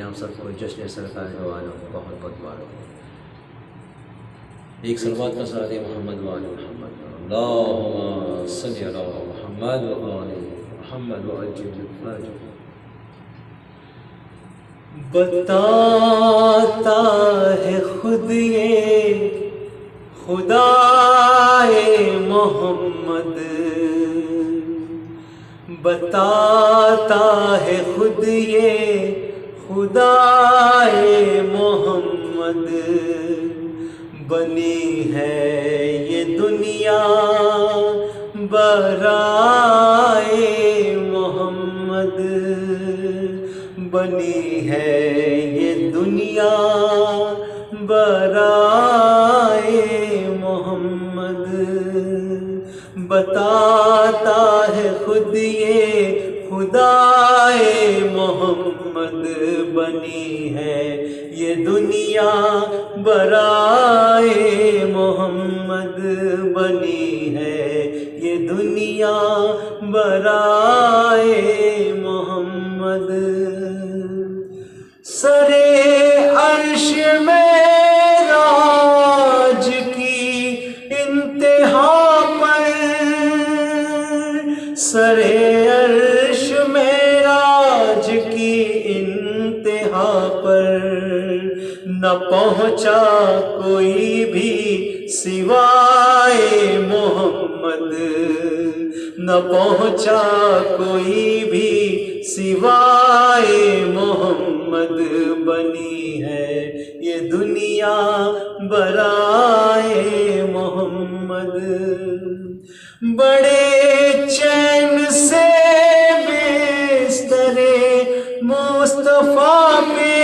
آپ سب کو جشن سرکار دو عالم بہت بہت مبارک ہو۔ ایک صلوات کا صلاۃ محمد و آل محمد، اللہم صلی علی محمد و آل محمد وعجل فرجہ۔ بتاتا ہے خود یہ خدائے محمد، بتاتا ہے خود یہ خدائے محمد، بنی ہے یہ دنیا برائے محمد، بنی ہے یہ دنیا برائے محمد، بتاتا ہے خود یہ خدائے محمد، بنی ہے یہ دنیا برائے محمد، بنی ہے یہ دنیا برائے محمد۔ سرے عرش معراج کی انتہا پر، سرے عرش معراج کی انتہا پر، نہ پہنچا کوئی بھی سوائے محمد، نہ پہنچا کوئی بھی سوائے محمد، بنی ہے یہ دنیا برائے محمد، بڑے چین سے بستر مصطفیٰ پہ،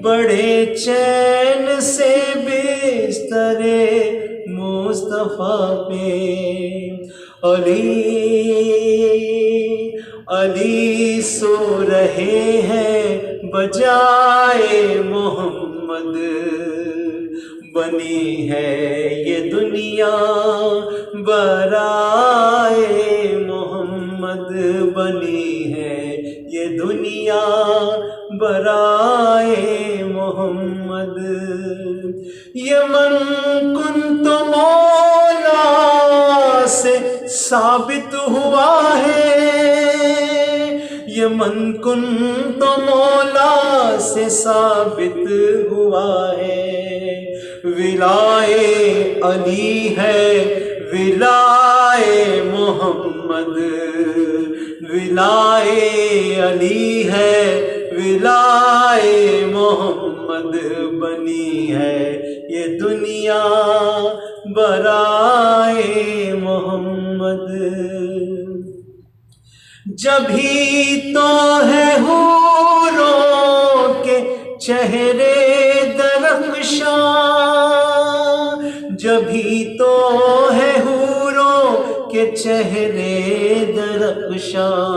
بڑے چین سے بستر مصطفیٰ پہ، علی سو رہے ہیں بجائے محمد، بنی ہے یہ دنیا برائے محمد، بنی ہے یہ دنیا برائے محمد۔ یہ من کنت مولا سے ثابت ہوا ہے، یہ من کنت مولا سے ثابت ہوا ہے، ولائے علی ہے ولائے محمد، ولائے علی ہے ولائے محمد، بنی ہے یہ دنیا برائے محمد، جبھی تو ہے حوروں کے چہرے درخشاں، جبھی تو ہے حوروں کے چہرے درخشاں،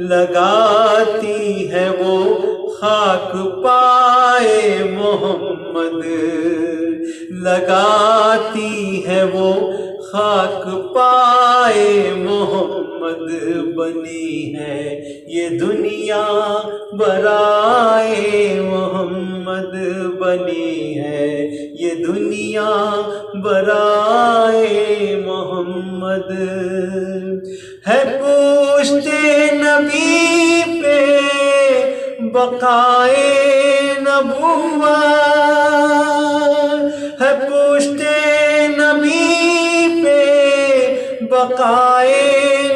لگاتی ہے وہ خاک پائے محمد، لگاتی ہے وہ خاک پائے محمد، بنی ہے یہ دنیا برائے محمد، بنی ہے یہ دنیا برائے محمد، ہے پشت نبی پہ بقائے نبوت، ہے پشت نبی پہ بقائے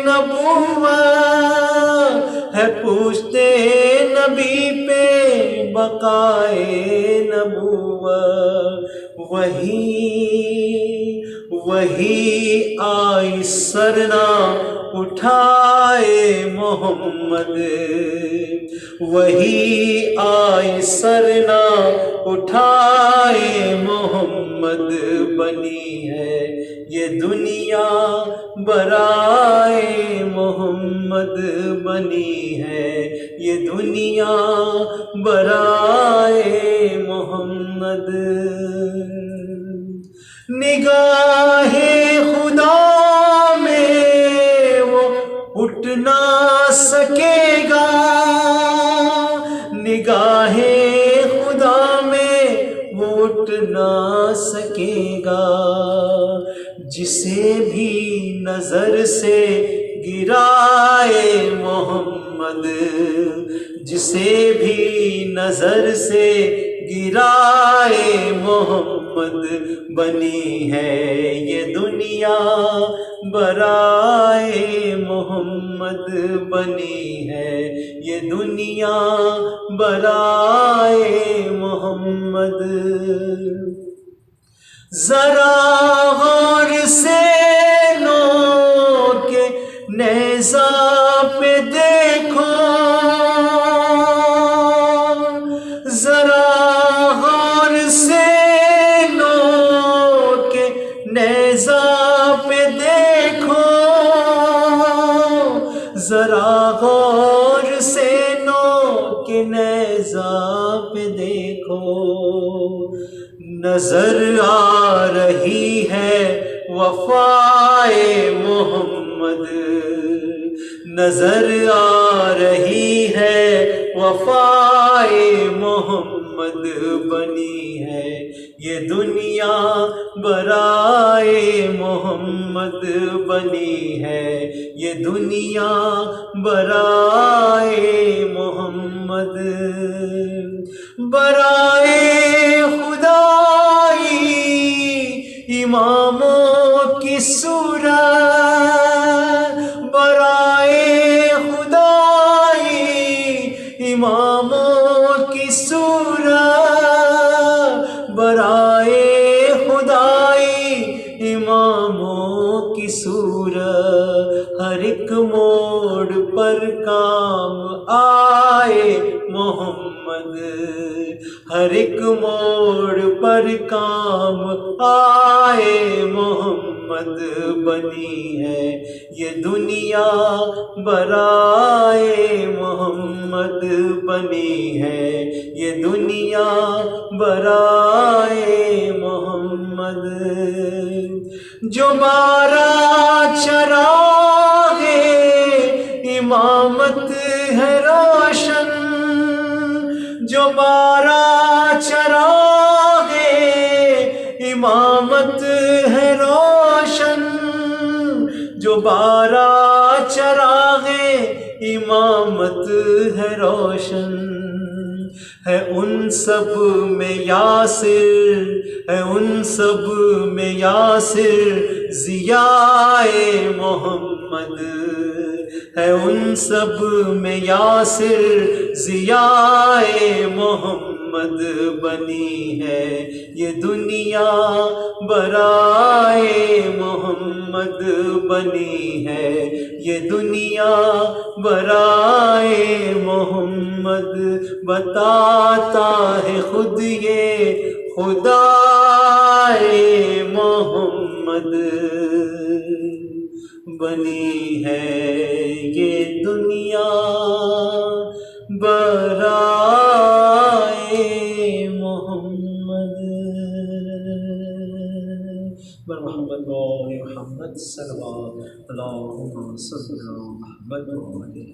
نبوت، ہے پشت نبی پہ بقائے نبوت، وہی آئی سرنا اٹھائے محمد، وہی آئی سرنا اٹھائے محمد، بنی ہے یہ دنیا برائے محمد، بنی ہے یہ دنیا برائے محمد، نگاہ خدا میں وہ اٹھ نہ سکے گا، نہ سکے گا، جسے بھی نظر سے گرائے محمد، جسے بھی نظر سے گرائے محمد، بنی ہے یہ دنیا برائے محمد، بنی ہے یہ دنیا برائے محمد۔ ذرا غور سے نوک نیزہ پہ دیکھو، ذرا غور سے نوک نیزہ پہ دیکھو، ذرا غور سے نوک نیزہ پہ دیکھو، نظر آ رہی ہے وفائے محمد، نظر آ رہی ہے وفائے محمد، بنی ہے یہ دنیا برائے محمد، بنی ہے یہ دنیا برائے محمد، برائے خدائی اماموں کی صورت، برائے خدائی اماموں کی صورت، برائے خدائی اماموں کی صورت، ہر ایک موڑ پر کام آئے محمد، ہر ایک موڑ پر کام آئے محمد، بنی ہے یہ دنیا برائے محمد، بنی ہے یہ دنیا برائے محمد، جو بارہ چراغ امامت ہے روشن، جو بارہ چراغ امامت ہے روشن، جو بارہ چراغ امامت ہے روشن، ہے ان سب میں یاسر، ہے ان سب میں یاسر ضیاء محمد، ہے ان سب میں یاسر ضیاء محمد، بنی ہے یہ دنیا برائے محمد، بنی ہے یہ دنیا برائے محمد، بتاتا ہے خود یہ خدائے محمد، بنی ہے یہ دنیا برائے محمد، محمد محمد صلوات اللہم صلی علی محمد و علی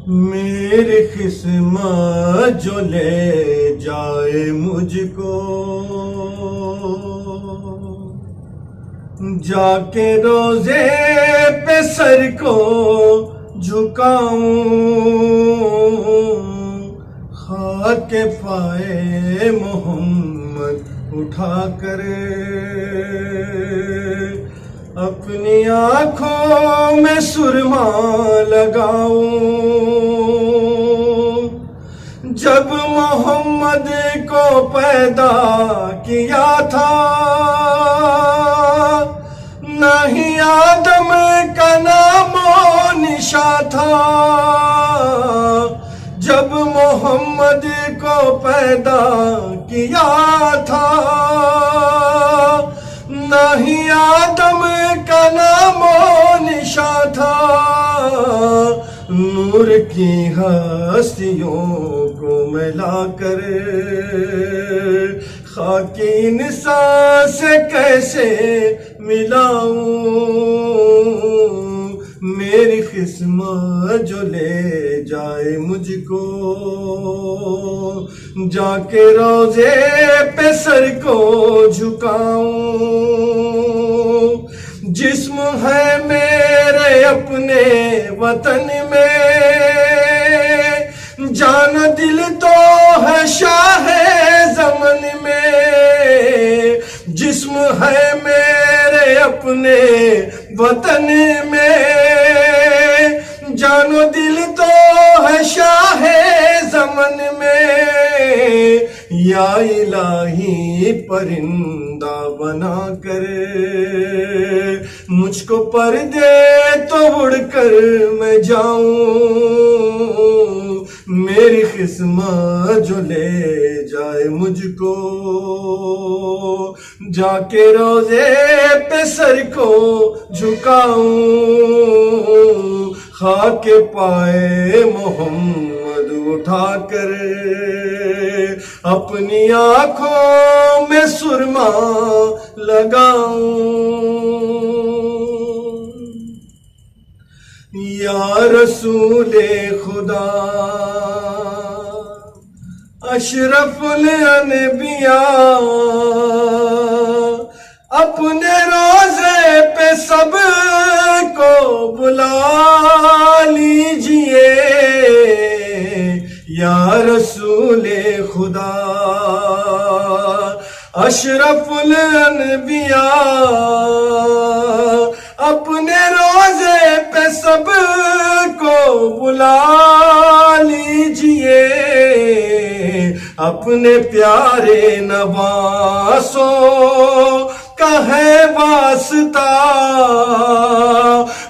میری قسمت جو لے جائے مجھ کو جا کے روزے پہ سر کو جھکاؤں خاک پائے محمد اٹھا کر اپنی آنکھوں میں سرما لگاؤں جب محمد کو پیدا کیا تھا نہ ہی آدم کا نام و نشان تھا جب محمد کو پیدا کیا تھا نہ ہی آدم کا نام و نشان تھا نور کی ہستیوں کو ملا کر خاکی انسان سے کیسے ملاؤں میری قسمت جو لے جائے مجھ کو جا کے روزے پہ سر کو جھکاؤں جسم ہے میرے اپنے وطن میں جان دل تو ہے شاہ زمن میں جسم ہے میرے اپنے وطن میں جان و دل تو ہے شاہ زمن میں یا الہی پرندہ بنا کر مجھ کو پر دے تو اڑ کر میں جاؤں میری قسمت جو لے جائے مجھ کو جا کے روزے پہ سر کو جھکاؤں خاک پائے محمد اٹھا کر اپنی آنکھوں میں سرما لگاؤں یا رسول خدا اشرف الانبیاء اپنے روزے پہ سب کو بلا لیجئے یا رسول خدا اشرف الانبیاء اپنے روزے پہ سب کو بلا لیجئے اپنے پیارے نواسوں کا ہے واسطہ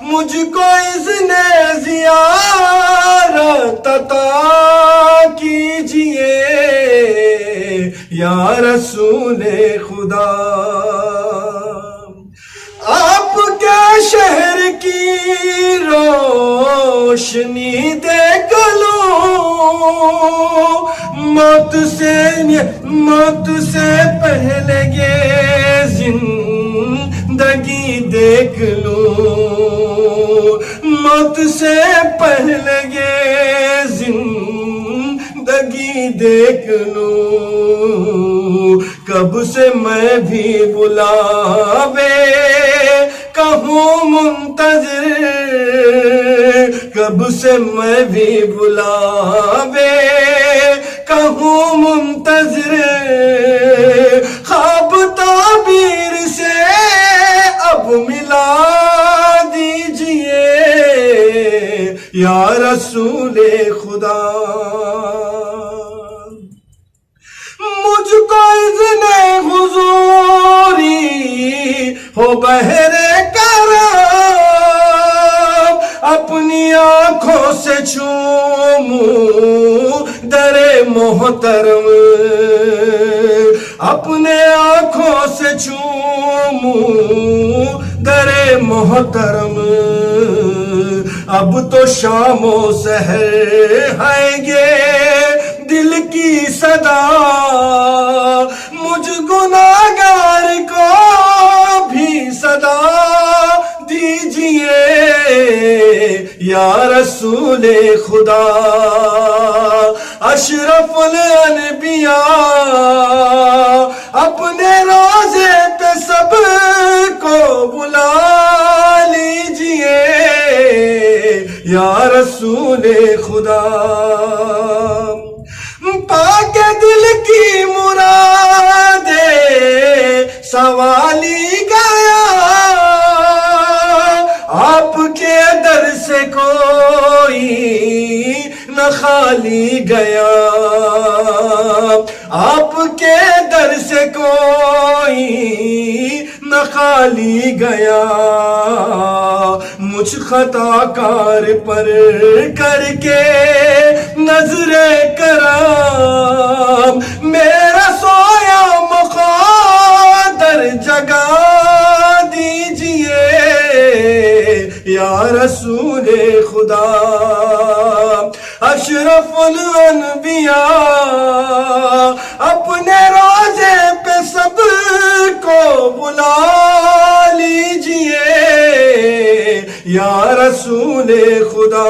مجھ کو اذن زیارت عطا کیجئے یا رسول خدا آپ کے شہر کی روشنی دیکھ لوں موت سے پہلے یہ زندگی دیکھ لوں موت سے پہلے یہ زندگی دیکھ لوں کب سے میں بھی بلاوے کہوں منتظر کب سے میں بھی بلاوے کہوں منتظر خواب تعبیر سے اب ملا دیجئے یا رسول خدا مجھ کو اذن حضوری ہو بہرے کرم اپنی آنکھوں سے چوموں در محترم اپنے آنکھوں سے چوموں در محترم اب تو شام و سحر ہے یہ دل کی صدا مجھ گناہگار کو بھی صدا دیجئے یا رسول خدا اشرف الانبیاء اپنے روزے پہ سب کو بلا لیجئے یا رسول خدا پاک دل کی مرادیں سوالی گیا آپ کے در سے کوئی نہ خالی گیا آپ کے در سے کوئی نہ خالی گیا مجھ خطا کار پر کر کے نظر کرم میرا سویا مقدر جگا دیجئے یا رسول خدا اشرف الانبیاء اپنے روزے پہ سب کو بلا لیجئے یا رسول خدا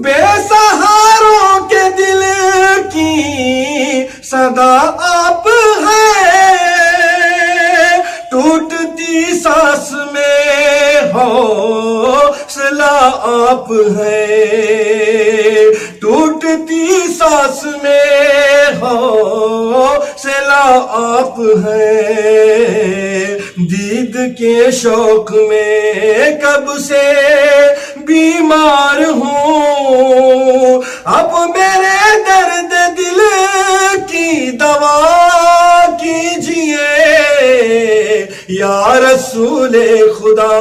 بے سہاروں کے دل کی صدا آپ ہیں ٹوٹتی سانس میں حوصلہ آپ ہیں ٹوٹتی سانس میں حوصلہ آپ ہیں دید کے شوق میں کب سے بیمار ہوں اب میرے درد دل کی دوا کیجئے یا رسول خدا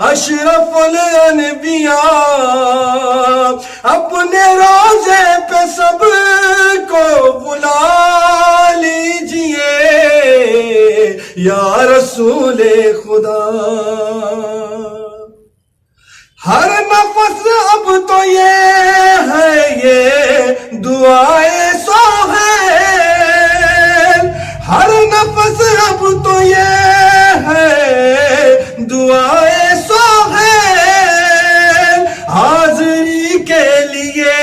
اشرف الانبیاء اپنے روزے پہ سب کو بلا لیجئے یا رسول خدا ہر نفس اب تو یہ ہے یہ دعائے سہیل ہر نفس اب تو یہ ہے دعائے سہیل حاضری کے لیے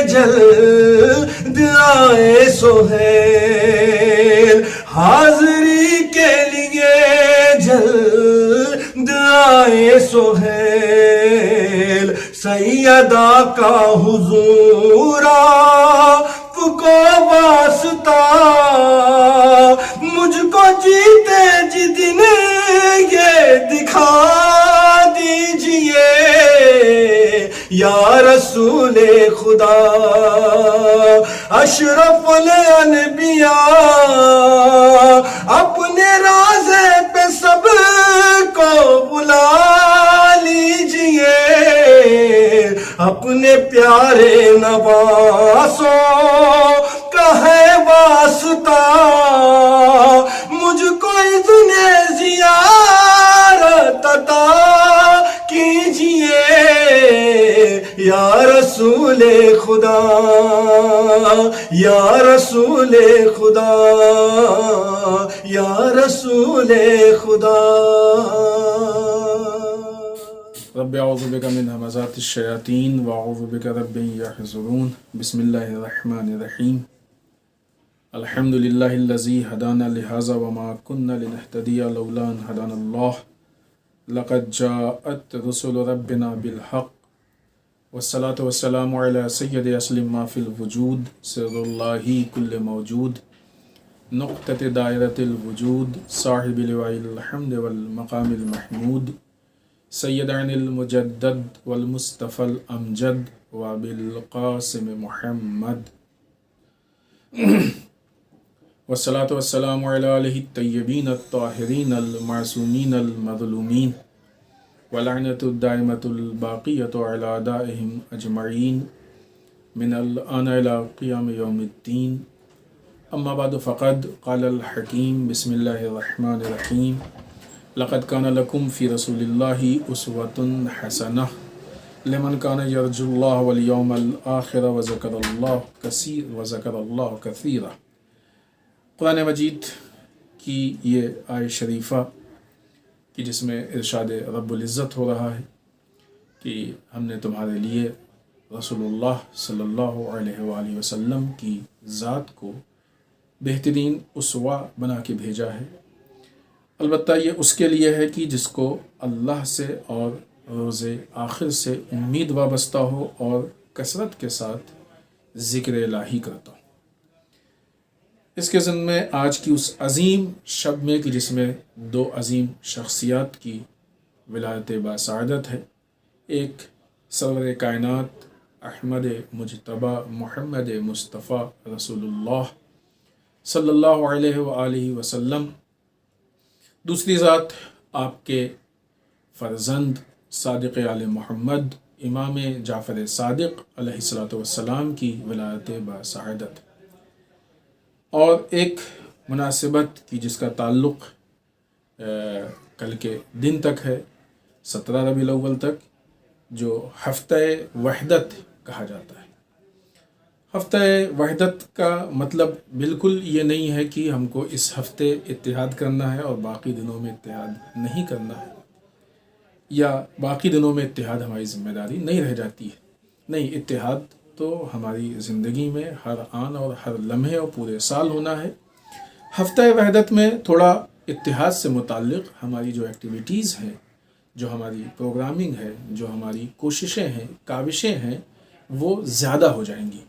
جلد آئے سہیل حاضری کے لیے جلد آئے سہیل سیدہ کا حضور آپ کو واسطہ مجھ کو جیتے جی دن یہ دکھا دیجئے یا رسول خدا اشرف الانبیاء اپنے روزے پہ سب کو بلا لیجئے اپنے پیارے نواسوں کا ہے واسطہ مجھ کو اذن زیارت عطا کیجئے یا رسول خدا یا رسول خدا یا رسول خدا رب اعوذ بک من همزات الشیاطین واعوذ بک رب یحضرون بسم اللہ الرحمن الرحیم الحمد للہ الذی هدانا لهذا وما كنا لنهتدی لولا ان هدانا اللہ لقد جاءت رسل ربنا بالحق والصلاة والسلام على سید اصل ما فی الوجود سر اللہ کل موجود نقطة دائرة الوجود صاحب لواء الحمد والمقام المحمود سیدنا المجدد والمصطفى الامجد وبالقاسم محمد والصلاة والسلام على آلہ الطیبین الطاہرین المعصومین المظلومین ولعنة الدائمة الباقية على أعدائهم أجمعين من الآن إلى قيام يوم الدين. أما بعد فقد قال الحكيم بسم الله الرحمن الرحيم لقد كان لكم في رسول الله أسوة حسنة لمن كان يرجو الله واليوم الآخر وذكر الله كثيرا. قرآن مجید کی یہ آیت شریفہ کہ جس میں ارشاد رب العزت ہو رہا ہے کہ ہم نے تمہارے لیے رسول اللہ صلی اللہ علیہ وآلہ وسلم کی ذات کو بہترین اسوہ بنا کے بھیجا ہے. البتہ یہ اس کے لیے ہے کہ جس کو اللہ سے اور روز آخر سے امید وابستہ ہو اور کثرت کے ساتھ ذکر الہی کرتا ہو. اس کے ضمن میں آج کی اس عظیم شب میں کہ جس میں دو عظیم شخصیات کی ولایت باسعادت ہے. ایک سرور کائنات احمد مجتبی محمد مصطفیٰ رسول اللہ صلی اللہ علیہ وآلہ وسلم، دوسری ذات آپ کے فرزند صادق آل محمد امام جعفر صادق علیہ السلام کی ولایت باسعادت، اور ایک مناسبت کی جس کا تعلق کل کے دن تک ہے، 17 ربیع الاول تک، جو ہفتہ وحدت کہا جاتا ہے. ہفتہ وحدت کا مطلب بالکل یہ نہیں ہے کہ ہم کو اس ہفتے اتحاد کرنا ہے اور باقی دنوں میں اتحاد نہیں کرنا ہے، یا باقی دنوں میں اتحاد ہماری ذمہ داری نہیں رہ جاتی ہے. نہیں، اتحاد تو ہماری زندگی میں ہر آن اور ہر لمحے اور پورے سال ہونا ہے. ہفتہ وحدت میں تھوڑا اتحاد سے متعلق ہماری جو ایکٹیویٹیز ہیں، جو ہماری پروگرامنگ ہے، جو ہماری کوششیں ہیں، کاوشیں ہیں، وہ زیادہ ہو جائیں گی.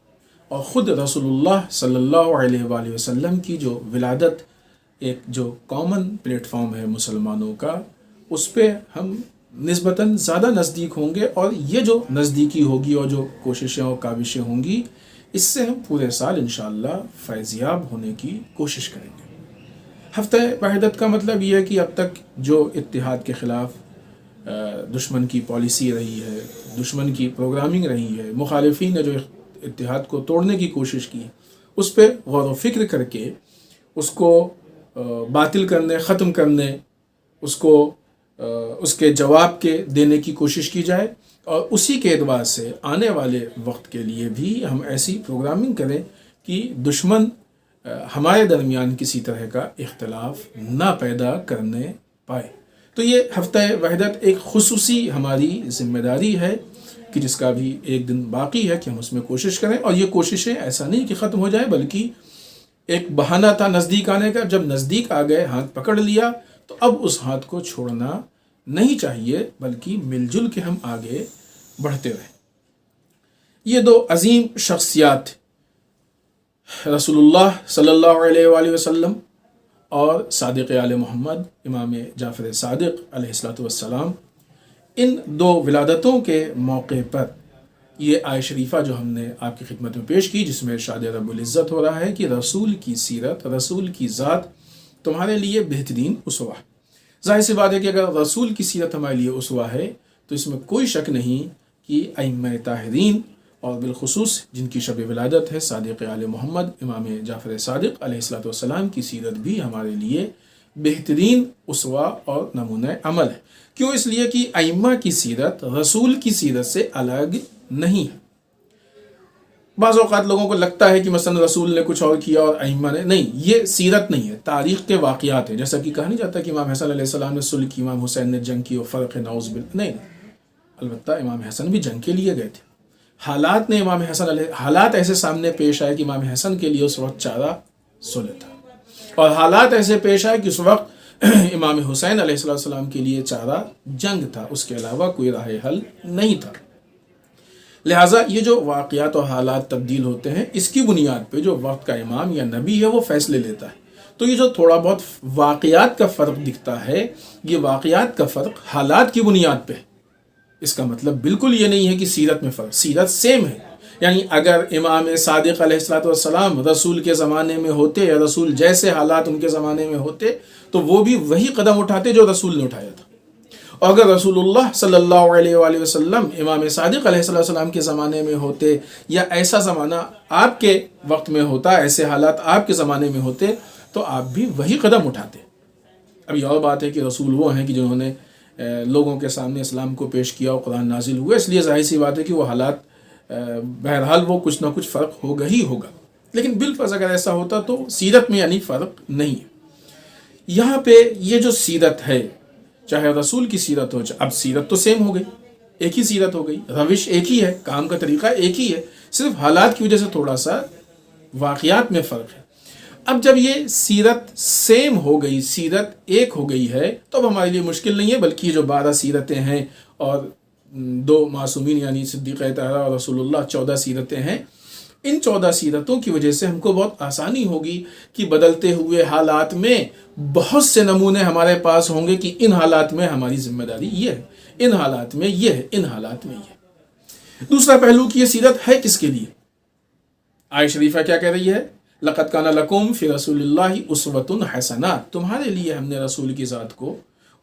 اور خود رسول اللہ صلی اللہ علیہ وآلہ وسلم کی جو ولادت ایک جو کامن پلیٹ فارم ہے مسلمانوں کا، اس پہ ہم نسبتاً زیادہ نزدیک ہوں گے، اور یہ جو نزدیکی ہوگی اور جو کوششیں اور کاوشیں ہوں گی، اس سے ہم پورے سال انشاءاللہ فیضیاب ہونے کی کوشش کریں گے. ہفتہ وحدت کا مطلب یہ ہے کہ اب تک جو اتحاد کے خلاف دشمن کی پالیسی رہی ہے، دشمن کی پروگرامنگ رہی ہے، مخالفین نے جو اتحاد کو توڑنے کی کوشش کی، اس پہ غور و فکر کر کے اس کو باطل کرنے، ختم کرنے، اس کو اس کے جواب کے دینے کی کوشش کی جائے، اور اسی کے اعتبار سے آنے والے وقت کے لیے بھی ہم ایسی پروگرامنگ کریں کہ دشمن ہمارے درمیان کسی طرح کا اختلاف نہ پیدا کرنے پائے. تو یہ ہفتہ وحدت ایک خصوصی ہماری ذمہ داری ہے کہ جس کا بھی ایک دن باقی ہے کہ ہم اس میں کوشش کریں. اور یہ کوششیں ایسا نہیں کہ ختم ہو جائیں، بلکہ ایک بہانہ تھا نزدیک آنے کا. جب نزدیک آ گئے، ہاتھ پکڑ لیا، تو اب اس ہاتھ کو چھوڑنا نہیں چاہیے، بلکہ مل جل کے ہم آگے بڑھتے رہیں. یہ دو عظیم شخصیات رسول اللہ صلی اللہ علیہ وآلہ وسلم اور صادق آل محمد امام جعفر صادق علیہ السلام، ان دو ولادتوں کے موقع پر یہ آیت شریفہ جو ہم نے آپ کی خدمت میں پیش کی، جس میں ارشاد رب العزت ہو رہا ہے کہ رسول کی سیرت، رسول کی ذات تمہارے لیے بہترین اسوہ ہے. ظاہر سی بات ہے کہ اگر رسول کی سیرت ہمارے لیے اسوہ ہے تو اس میں کوئی شک نہیں کہ ائمہ طاہرین اور بالخصوص جن کی شب ولادت ہے صادق آل محمد امام جعفر صادق علیہ السلام کی سیرت بھی ہمارے لیے بہترین اسوہ اور نمونہ عمل ہے. کیوں؟ اس لیے کہ ائمہ کی سیرت رسول کی سیرت سے الگ نہیں ہے. بعض اوقات لوگوں کو لگتا ہے کہ مثلا رسول نے کچھ اور کیا اور ائمہ نے نہیں. یہ سیرت نہیں ہے، تاریخ کے واقعات ہیں. جیسا کہ کہا نہیں جاتا کہ امام حسن علیہ السلام نے صلح کی، امام حسین نے جنگ کی، اور فرق ہے نعوذ باللہ. نہیں، البتہ امام حسن بھی جنگ کے لیے گئے تھے. حالات نے حالات ایسے سامنے پیش آئے کہ امام حسن کے لیے اس وقت چارہ صلح تھا، اور حالات ایسے پیش آئے کہ اس وقت امام حسین علیہ السلام کے لیے چارہ جنگ تھا، اس کے علاوہ کوئی راہ حل نہیں تھا. لہٰذا یہ جو واقعات اور حالات تبدیل ہوتے ہیں، اس کی بنیاد پہ جو وقت کا امام یا نبی ہے وہ فیصلے لیتا ہے. تو یہ جو تھوڑا بہت واقعات کا فرق دکھتا ہے، یہ واقعات کا فرق حالات کی بنیاد پہ. اس کا مطلب بالکل یہ نہیں ہے کہ سیرت میں فرق، سیرت سیم ہے. یعنی اگر امام صادق علیہ السلام رسول کے زمانے میں ہوتے یا رسول جیسے حالات ان کے زمانے میں ہوتے تو وہ بھی وہی قدم اٹھاتے جو رسول نے اٹھایا تھا. اور اگر رسول اللہ صلی اللہ علیہ وآلہ وسلم امام صادق علیہ السلام کے زمانے میں ہوتے یا ایسا زمانہ آپ کے وقت میں ہوتا، ایسے حالات آپ کے زمانے میں ہوتے تو آپ بھی وہی قدم اٹھاتے۔ اب یہ اور بات ہے کہ رسول وہ ہیں کہ جنہوں نے لوگوں کے سامنے اسلام کو پیش کیا اور قرآن نازل ہوا، اس لیے ظاہر سی بات ہے کہ وہ حالات بہرحال وہ کچھ نہ کچھ فرق ہوگا ہی ہوگا، لیکن بالفرض اگر ایسا ہوتا تو سیرت میں یعنی فرق نہیں ہے۔ یہاں پہ یہ جو سیرت ہے، چاہے رسول کی سیرت ہو، اب سیرت تو سیم ہو گئی، ایک ہی سیرت ہو گئی، روش ایک ہی ہے، کام کا طریقہ ایک ہی ہے، صرف حالات کی وجہ سے تھوڑا سا واقعات میں فرق ہے۔ اب جب یہ سیرت سیم ہو گئی، سیرت ایک ہو گئی ہے، تو اب ہمارے لیے مشکل نہیں ہے، بلکہ جو 12 سیرتیں ہیں اور 2 معصومین یعنی صدیقہ طاہرہ اور رسول اللہ 14 سیرتیں ہیں، ان 14 سیرتوں کی وجہ سے ہم کو بہت آسانی ہوگی کہ بدلتے ہوئے حالات میں بہت سے نمونے ہمارے پاس ہوں گے کہ ان حالات میں ہماری ذمہ داری یہ ہے، ان حالات میں یہ ہے، ان حالات میں یہ ہے۔ دوسرا پہلو کہ یہ سیرت ہے کس کے لیے؟ آیت شریفہ کیا کہہ رہی ہے؟ لَقَدْ كَانَ لَكُمْ فِي رَسُولِ اللَّهِ أُسْوَةٌ حَسَنَةٌ، تمہارے لیے ہم نے رسول کی ذات کو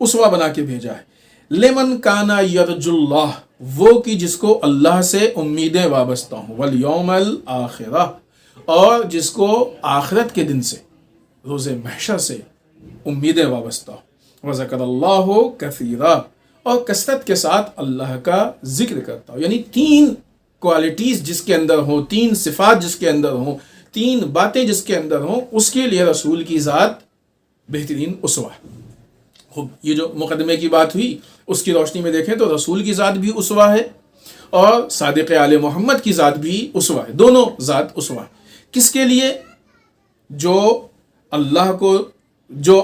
اسوہ بنا کے بھیجا ہے۔ لِمَنْ كَانَ يَرْجُو اللَّهَ، وہ کہ جس کو اللہ سے امیدیں وابستہ ہوں، وَالْيَوْمَ الْآخِرَةِ، اور جس کو آخرت کے دن سے، روز محشر سے امیدیں وابستہ ہوں، وَذَكَرَ اللَّهُ كَثِيرًا، اور کثرت کے ساتھ اللہ کا ذکر کرتا ہوں۔ یعنی 3 کوالٹیز جس کے اندر ہوں، 3 صفات جس کے اندر ہوں، 3 باتیں جس کے اندر ہوں، اس کے لیے رسول کی ذات بہترین اسوہ ہے۔ خوب، یہ جو مقدمے کی بات ہوئی اس کی روشنی میں دیکھیں تو رسول کی ذات بھی اسوہ ہے اور صادق آل محمد کی ذات بھی اسوہ ہے، دونوں ذات اسوہ ہے۔ کس کے لیے؟ جو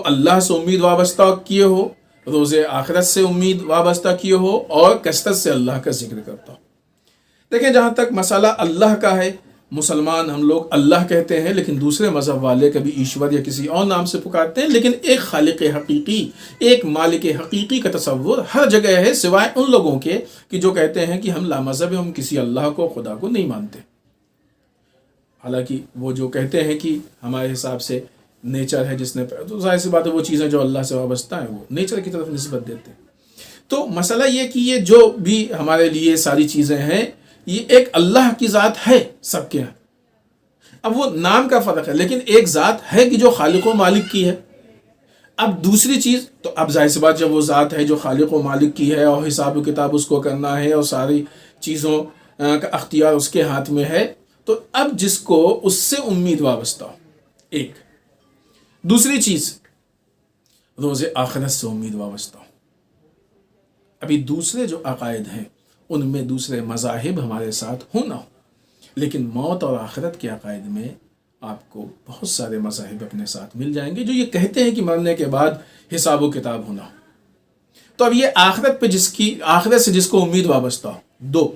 اللہ سے امید وابستہ کیے ہو، روز آخرت سے امید وابستہ کیے ہو، اور کثرت سے اللہ کا ذکر کرتا ہو۔ دیکھیں، جہاں تک مسئلہ اللہ کا ہے، مسلمان ہم لوگ اللہ کہتے ہیں، لیکن دوسرے مذہب والے کبھی ایشور یا کسی اور نام سے پکارتے ہیں، لیکن ایک خالق حقیقی، ایک مالک حقیقی کا تصور ہر جگہ ہے، سوائے ان لوگوں کے کہ جو کہتے ہیں کہ ہم لامذہب ہیں، ہم کسی اللہ کو، خدا کو نہیں مانتے۔ حالانکہ وہ جو کہتے ہیں کہ ہمارے حساب سے نیچر ہے جس نے، تو ظاہر سی بات ہے وہ چیزیں جو اللہ سے وابستہ ہیں وہ نیچر کی طرف نسبت دیتے ہیں۔ تو مسئلہ یہ کہ یہ جو بھی ہمارے لیے ساری چیزیں ہیں، یہ ایک اللہ کی ذات ہے سب کے ہاں۔ اب وہ نام کا فرق ہے، لیکن ایک ذات ہے کہ جو خالق و مالک کی ہے۔ اب دوسری چیز تو اب ظاہر سی بات، جب وہ ذات ہے جو خالق و مالک کی ہے اور حساب و کتاب اس کو کرنا ہے اور ساری چیزوں کا اختیار اس کے ہاتھ میں ہے، تو اب جس کو اس سے امید وابستہ ہو، ایک دوسری چیز روز آخرت سے امید وابستہ ہو۔ ابھی دوسرے جو عقائد ہیں ان میں دوسرے مذاہب ہمارے ساتھ ہونا ہو، لیکن موت اور آخرت کے عقائد میں آپ کو بہت سارے مذاہب اپنے ساتھ مل جائیں گے جو یہ کہتے ہیں کہ مرنے کے بعد حساب و کتاب ہونا ہو۔ تو اب یہ آخرت سے جس کو امید وابستہ ہو، 2۔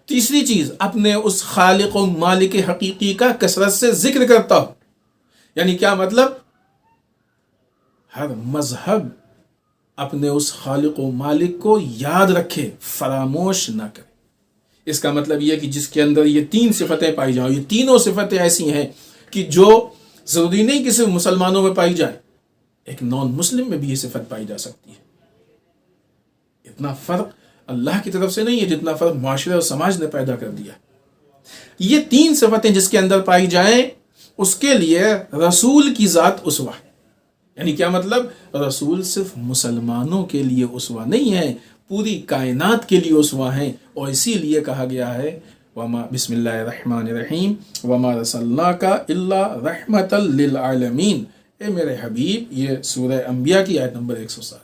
تیسری چیز، اپنے اس خالق و مالک حقیقی کا کثرت سے ذکر کرتا ہو۔ یعنی کیا مطلب؟ ہر مذہب اپنے اس خالق و مالک کو یاد رکھے، فراموش نہ کرے۔ اس کا مطلب یہ کہ جس کے اندر یہ 3 صفتیں پائی جائیں، یہ تینوں صفتیں ایسی ہیں کہ جو ضروری نہیں کہ صرف مسلمانوں میں پائی جائے، ایک نان مسلم میں بھی یہ صفت پائی جا سکتی ہے۔ اتنا فرق اللہ کی طرف سے نہیں ہے جتنا فرق معاشرے اور سماج نے پیدا کر دیا۔ یہ 3 صفتیں جس کے اندر پائی جائیں، اس کے لیے رسول کی ذات اسوہ ہے۔ یعنی کیا مطلب؟ رسول صرف مسلمانوں کے لیے اسوہ نہیں ہے، پوری کائنات کے لیے اسوہ ہیں، اور اسی لیے کہا گیا ہے بسم اللہ الرحمن الرحیم وما رسلناک الا رحمۃ للعالمین۔ اے میرے حبیب، یہ سورہ انبیاء کی آیت نمبر 107،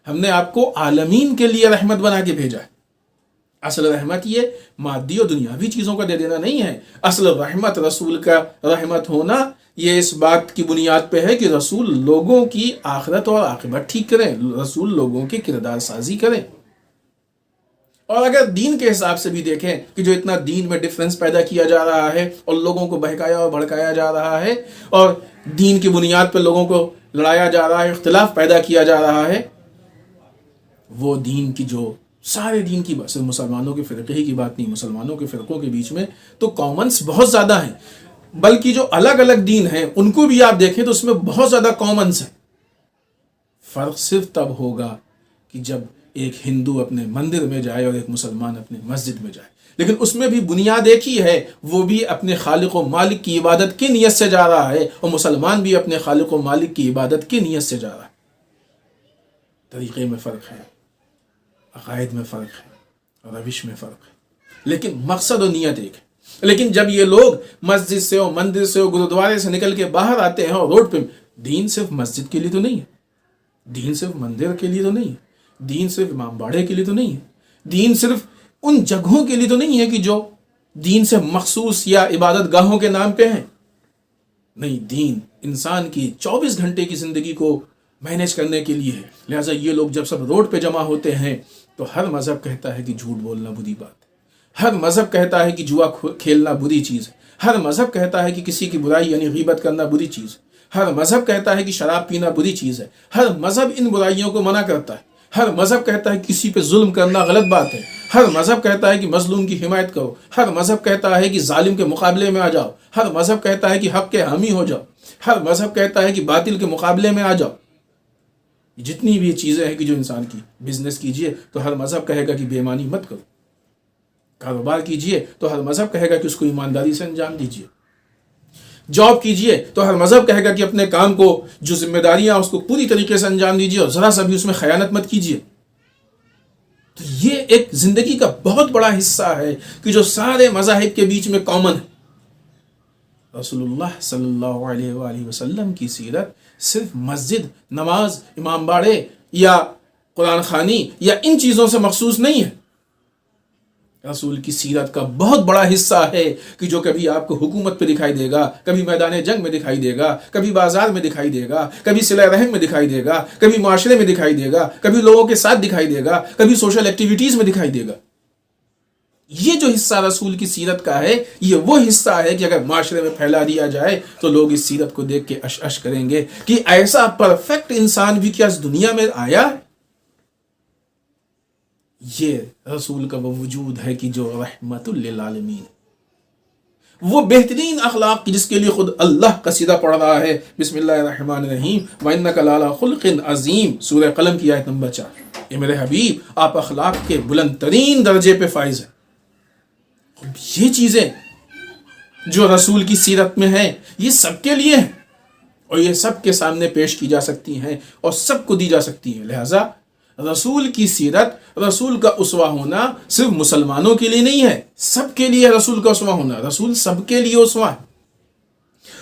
ہم نے آپ کو عالمین کے لیے رحمت بنا کے بھیجا ہے۔ اصل رحمت یہ مادی اور دنیاوی چیزوں کا دے دینا نہیں ہے، اصل رحمت رسول کا رحمت ہونا یہ اس بات کی بنیاد پہ ہے کہ رسول لوگوں کی آخرت اور عاقبت ٹھیک کریں، رسول لوگوں کی کردار سازی کریں۔ اور اگر دین کے حساب سے بھی دیکھیں کہ جو اتنا دین میں ڈفرنس پیدا کیا جا رہا ہے اور لوگوں کو بہکایا اور بھڑکایا جا رہا ہے اور دین کی بنیاد پہ لوگوں کو لڑایا جا رہا ہے، اختلاف پیدا کیا جا رہا ہے، وہ دین کی جو سارے دین کی بات، صرف مسلمانوں کے فرقے ہی کی بات نہیں، مسلمانوں کے فرقوں کے بیچ میں تو کامنس بہت زیادہ ہیں، بلکہ جو الگ الگ دین ہیں ان کو بھی آپ دیکھیں تو اس میں بہت زیادہ کامنس ہے۔ فرق صرف تب ہوگا کہ جب ایک ہندو اپنے مندر میں جائے اور ایک مسلمان اپنے مسجد میں جائے، لیکن اس میں بھی بنیاد ایک ہی ہے، وہ بھی اپنے خالق و مالک کی عبادت کی نیت سے جا رہا ہے، اور مسلمان بھی اپنے خالق و مالک کی عبادت کی نیت سے جا رہا ہے۔ طریقے میں فرق ہے، عقائد میں فرق ہے، روش میں فرق ہے، لیکن مقصد و نیت ایک ہے۔ لیکن جب یہ لوگ مسجد سے اور مندر سے اور گرودوارے سے نکل کے باہر آتے ہیں اور روڈ پہ، دین صرف مسجد کے لیے تو نہیں ہے، دین صرف مندر کے لیے تو نہیں ہے، دین صرف امام باڑے کے لیے تو نہیں ہے، دین صرف ان جگہوں کے لیے تو نہیں ہے کہ جو دین سے مخصوص یا عبادت گاہوں کے نام پہ ہیں۔ نہیں، دین انسان کی 24 گھنٹے کی زندگی کو مینیج کرنے کے لیے ہے۔ لہٰذا یہ لوگ جب سب روڈ پہ جمع ہوتے ہیں تو ہر مذہب کہتا ہے کہ جھوٹ بولنا بری بات ہے، ہر مذہب کہتا ہے کہ جوا کھیلنا بری چیز ہے، ہر مذہب کہتا ہے کہ کسی کی برائی یعنی غیبت کرنا بری چیز ہے، ہر مذہب کہتا ہے کہ شراب پینا بری چیز ہے، ہر مذہب ان برائیوں کو منع کرتا ہے، ہر مذہب کہتا ہے کہ کسی پہ ظلم کرنا غلط بات ہے، ہر مذہب کہتا ہے کہ مظلوم کی حمایت کرو، ہر مذہب کہتا ہے کہ ظالم کے مقابلے میں آ جاؤ، ہر مذہب کہتا ہے کہ حق کے حامی ہو جاؤ، ہر مذہب کہتا ہے کہ باطل کے مقابلے میں آ جاؤ۔ جتنی بھی چیزیں ہیں کہ جو انسان کی، بزنس کیجئے تو ہر مذہب کہے گا کہ بے ایمانی مت کرو، کاروبار کیجئے تو ہر مذہب کہے گا کہ اس کو ایمانداری سے انجام دیجئے، جاب کیجئے تو ہر مذہب کہے گا کہ اپنے کام کو جو ذمہ داریاں اس کو پوری طریقے سے انجام دیجئے اور ذرا سا بھی اس میں خیانت مت کیجئے۔ تو یہ ایک زندگی کا بہت بڑا حصہ ہے کہ جو سارے مذاہب کے بیچ میں کامن ہے۔ رسول اللہ صلی اللہ علیہ وآلہ وسلم کی سیرت صرف مسجد، نماز، امام باڑے یا قرآن خوانی یا ان چیزوں سے مخصوص نہیں ہے۔ رسول کی سیرت کا بہت بڑا حصہ ہے کہ جو کبھی آپ کو حکومت پہ دکھائی دے گا، کبھی میدان جنگ میں دکھائی دے گا، کبھی بازار میں دکھائی دے گا، کبھی صلہ رحم میں دکھائی دے گا، کبھی معاشرے میں دکھائی دے گا، کبھی لوگوں کے ساتھ دکھائی دے گا، کبھی سوشل ایکٹیویٹیز میں دکھائی دے گا۔ یہ جو حصہ رسول کی سیرت کا ہے، یہ وہ حصہ ہے کہ اگر معاشرے میں پھیلا دیا جائے تو لوگ اس سیرت کو دیکھ کے اش اش کریں گے کہ ایسا پرفیکٹ انسان بھی کیا اس دنیا میں آیا ہے۔ یہ رسول کا وہ وجود ہے کہ جو رحمت للعالمین، وہ بہترین اخلاق جس کے لیے خود اللہ قصیدہ پڑھ رہا ہے، بسم اللہ الرحمن الرحیم، وَإِنَّكَ لَعَلَىٰ خُلْقٍ عَظِيمٍ، سورہ قلم کی آیت نمبر 4۔ اے میرے حبیب، آپ اخلاق کے بلند ترین درجے پہ فائز ہیں۔ یہ چیزیں جو رسول کی سیرت میں ہیں یہ سب کے لیے ہیں، اور یہ سب کے سامنے پیش کی جا سکتی ہیں اور سب کو دی جا سکتی ہیں۔ لہٰذا رسول کی سیرت، رسول کا اسوہ ہونا صرف مسلمانوں کے لیے نہیں ہے، سب کے لیے رسول کا اسوہ ہونا۔ رسول سب کے لیے اسوہ ہے،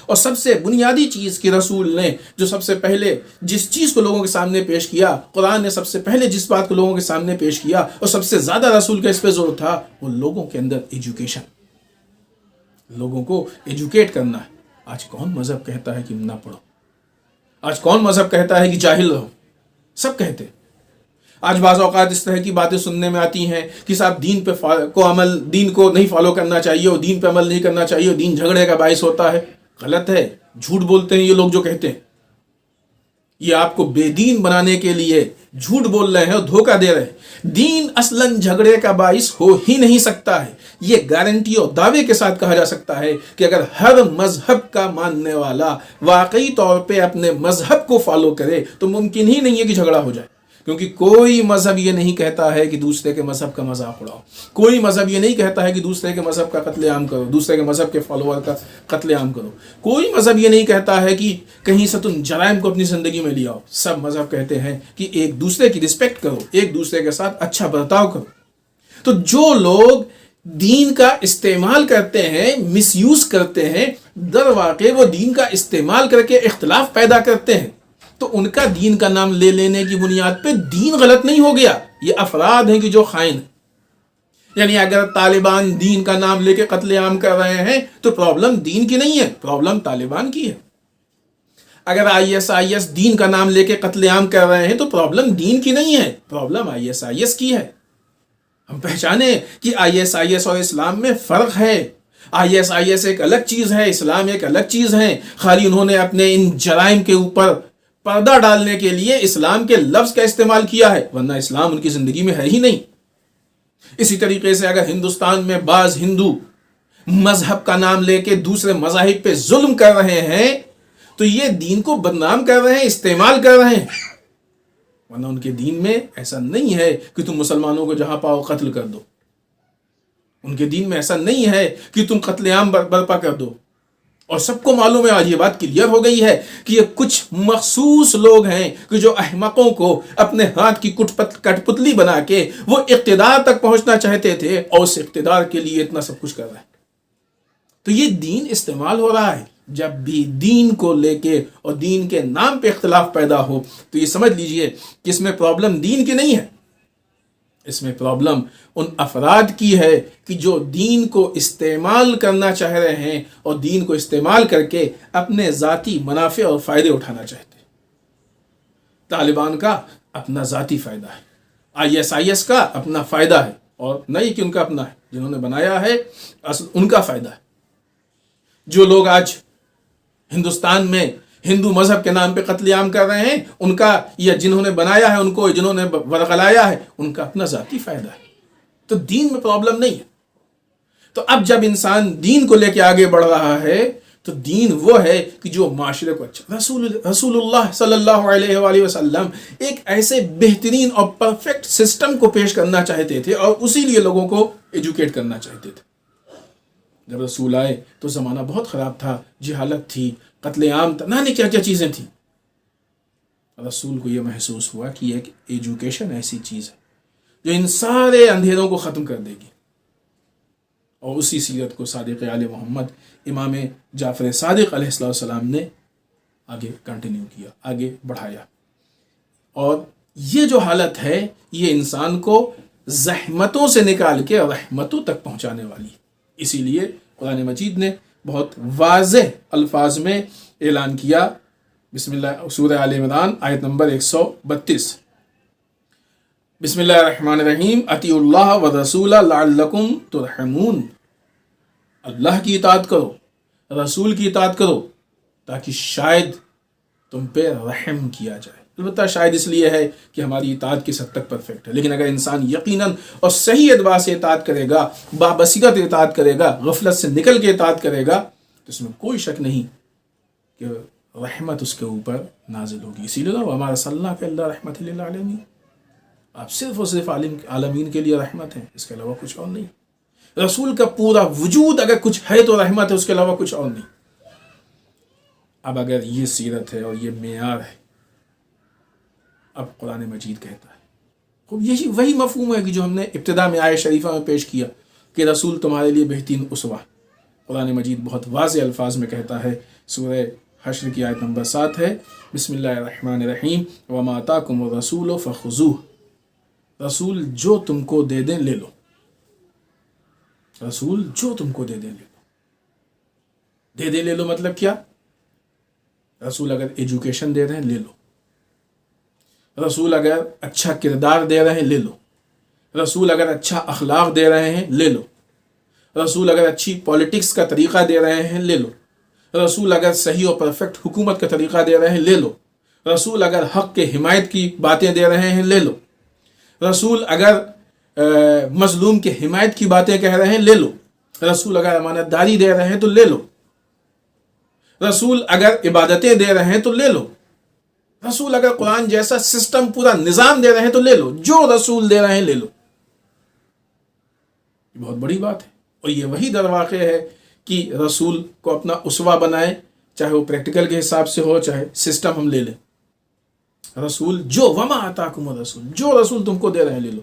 اور سب سے بنیادی چیز کہ رسول نے جو سب سے پہلے جس چیز کو لوگوں کے سامنے پیش کیا، قرآن نے سب سے پہلے جس بات کو لوگوں کے سامنے پیش کیا اور سب سے زیادہ رسول کا اس پہ زور تھا، وہ لوگوں کے اندر ایجوکیشن، لوگوں کو ایجوکیٹ کرنا ہے۔ آج کون مذہب کہتا ہے کہ نہ پڑھو؟ آج کون مذہب کہتا ہے کہ جاہل رہو؟ سب کہتے ہیں۔ آج بعض اوقات اس طرح کی باتیں سننے میں آتی ہیں کہ صاحب دین کو نہیں فالو کرنا چاہیے، اور دین پہ عمل نہیں کرنا چاہیے، اور دین جھگڑے کا باعث ہوتا ہے۔ غلط ہے، جھوٹ بولتے ہیں یہ لوگ جو کہتے ہیں۔ یہ آپ کو بے دین بنانے کے لیے جھوٹ بول رہے ہیں اور دھوکہ دے رہے ہیں۔ دین اصلاً جھگڑے کا باعث ہو ہی نہیں سکتا ہے۔ یہ گارنٹی اور دعوے کے ساتھ کہا جا سکتا ہے کہ اگر ہر مذہب کا ماننے والا واقعی طور پہ اپنے مذہب کو فالو کرے تو ممکن ہی نہیں ہے کہ جھگڑا ہو جائے، کیونکہ کوئی مذہب یہ نہیں کہتا ہے کہ دوسرے کے مذہب کا مذاق اڑاؤ، کوئی مذہب یہ نہیں کہتا ہے کہ دوسرے کے مذہب کا قتل عام کرو، دوسرے کے مذہب کے فالوور کا قتل عام کرو، کوئی مذہب یہ نہیں کہتا ہے کہ کہیں سے تم جرائم کو اپنی زندگی میں لے آؤ۔ سب مذہب کہتے ہیں کہ ایک دوسرے کی رسپیکٹ کرو، ایک دوسرے کے ساتھ اچھا برتاؤ کرو۔ تو جو لوگ دین کا استعمال کرتے ہیں، مس یوز کرتے ہیں، در واقع وہ دین کا استعمال کر کے اختلاف پیدا کرتے ہیں، تو ان کا دین کا نام لے لینے کی بنیاد پہ دین غلط نہیں ہو گیا۔ یہ افراد ہیں کہ جو خائن ہیں۔ یعنی اگر طالبان دین کا نام لے کے قتل عام کر رہے ہیں تو پرابلم دین کی نہیں ہے، پرابلم طالبان کی ہے۔ اگر ISIS دین کا نام لے کے قتل عام کر رہے ہیں تو پرابلم دین کی نہیں ہے، پرابلم ISIS کی ہے۔ ہم پہچانیں کہ ISIS اور اسلام میں فرق ہے۔ ISIS ایک الگ چیز ہے، اسلام ایک الگ چیز ہے۔ خالی انہوں نے اپنے ان جرائم کے اوپر پردہ ڈالنے کے لیے اسلام کے لفظ کا استعمال کیا ہے، ورنہ اسلام ان کی زندگی میں ہے ہی نہیں۔ اسی طریقے سے اگر ہندوستان میں بعض ہندو مذہب کا نام لے کے دوسرے مذاہب پہ ظلم کر رہے ہیں تو یہ دین کو بدنام کر رہے ہیں، استعمال کر رہے ہیں، ورنہ ان کے دین میں ایسا نہیں ہے کہ تم مسلمانوں کو جہاں پاؤ قتل کر دو. ان کے دین میں ایسا نہیں ہے کہ تم قتل عام برپا کر دو. اور سب کو معلوم ہے، آج یہ بات کلیئر ہو گئی ہے کہ یہ کچھ مخصوص لوگ ہیں کہ جو احمقوں کو اپنے ہاتھ کی کٹ پتلی بنا کے وہ اقتدار تک پہنچنا چاہتے تھے، اور اس اقتدار کے لیے اتنا سب کچھ کر رہے ہیں. تو یہ دین استعمال ہو رہا ہے. جب بھی دین کو لے کے اور دین کے نام پہ اختلاف پیدا ہو تو یہ سمجھ لیجئے کہ اس میں پرابلم دین کی نہیں ہے، اس میں پرابلم ان افراد کی ہے کہ جو دین کو استعمال کرنا چاہ رہے ہیں اور دین کو استعمال کر کے اپنے ذاتی منافع اور فائدے اٹھانا چاہتے ہیں. طالبان کا اپنا ذاتی فائدہ ہے، ISIS کا اپنا فائدہ ہے، اور نہیں کہ ان کا اپنا ہے، جنہوں نے بنایا ہے اصل ان کا فائدہ ہے. جو لوگ آج ہندوستان میں ہندو مذہب کے نام پہ قتل عام کر رہے ہیں، ان کا یا جنہوں نے بنایا ہے ان کو، جنہوں نے ورغلایا ہے، ان کا اپنا ذاتی فائدہ ہے. تو دین میں پرابلم نہیں ہے. تو اب جب انسان دین کو لے کے آگے بڑھ رہا ہے تو دین وہ ہے کہ جو معاشرے کو اچھا. رسول اللہ صلی اللہ علیہ وآلہ وسلم ایک ایسے بہترین اور پرفیکٹ سسٹم کو پیش کرنا چاہتے تھے، اور اسی لیے لوگوں کو ایجوکیٹ کرنا چاہتے تھے. جب رسول آئے تو زمانہ بہت خراب تھا، جہالت تھی، قتل عام تھا، نہ کیا کیا چیزیں تھیں. رسول کو یہ محسوس ہوا کہ ایک ایجوکیشن ایسی چیز ہے جو ان سارے اندھیروں کو ختم کر دے گی. اور اسی سیرت کو صادق آل محمد امام جعفر صادق علیہ السلام نے آگے کنٹینیو کیا، آگے بڑھایا. اور یہ جو حالت ہے یہ انسان کو زحمتوں سے نکال کے رحمتوں تک پہنچانے والی ہے. اسی لیے قرآن مجید نے بہت واضح الفاظ میں اعلان کیا. بسم اللہ، سورہ آل عمران آیت نمبر 132. بسم اللہ الرحمن الرحیم، اطیعوا اللہ والرسول لعلکم ترحمون. اللہ کی اطاعت کرو، رسول کی اطاعت کرو تاکہ شاید تم پہ رحم کیا جائے. البتہ شاید اس لیے ہے کہ ہماری اطاعت کس حد تک پرفیکٹ ہے، لیکن اگر انسان یقیناً اور صحیح اعتبار سے اطاعت کرے گا، بابصیرت اطاعت کرے گا، غفلت سے نکل کے اطاعت کرے گا، تو اس میں کوئی شک نہیں کہ رحمت اس کے اوپر نازل ہوگی. اسی لیے وما ارسلناک الا رحمۃ للعالمین، آپ صرف اور صرف عالمین کے لیے رحمت ہیں، اس کے علاوہ کچھ اور نہیں. رسول کا پورا وجود اگر کچھ ہے تو رحمت ہے، اس کے علاوہ کچھ اور نہیں. اب اگر یہ سیرت ہے اور یہ معیار ہے، اب قرآن مجید کہتا ہے، خوب یہی وہی مفہوم ہے کہ جو ہم نے ابتدا میں آیہ شریفہ میں پیش کیا کہ رسول تمہارے لیے بہترین اسوہ. قرآن مجید بہت واضح الفاظ میں کہتا ہے، سورہ حشر کی آیت نمبر 7 ہے، بسم اللہ الرحمن الرحیم، وما آتاکم الرسول فخذوہ. رسول جو تم کو دے دیں لے لو. رسول جو تم کو دے دیں لے لو. دے دے لے لو مطلب کیا؟ رسول اگر ایجوکیشن دے رہے ہیں لے لو. رسول اگر اچھا کردار دے رہے ہیں لے لو. رسول اگر اچھا اخلاق دے رہے ہیں لے لو. رسول اگر اچھی پولیٹکس کا طریقہ دے رہے ہیں لے لو. رسول اگر صحیح اور پرفیکٹ حکومت کا طریقہ دے رہے ہیں لے لو. رسول اگر حق کے حمایت کی باتیں دے رہے ہیں لے لو. رسول اگر مظلوم کے حمایت کی باتیں کہہ رہے ہیں لے لو. رسول اگر امانت داری دے رہے ہیں تو لے لو. رسول اگر عبادتیں دے رہے ہیں تو لے لو. رسول اگر قرآن جیسا سسٹم پورا نظام دے رہے ہیں تو لے لو. جو رسول دے رہے ہیں لے لو. یہ بہت بڑی بات ہے، اور یہ وہی در واقع ہے کہ رسول کو اپنا اسوہ بنائے، چاہے وہ پریکٹیکل کے حساب سے ہو چاہے سسٹم ہم لے لیں. رسول جو وما آتاکم الرسول، جو رسول تم کو دے رہے ہیں لے لو.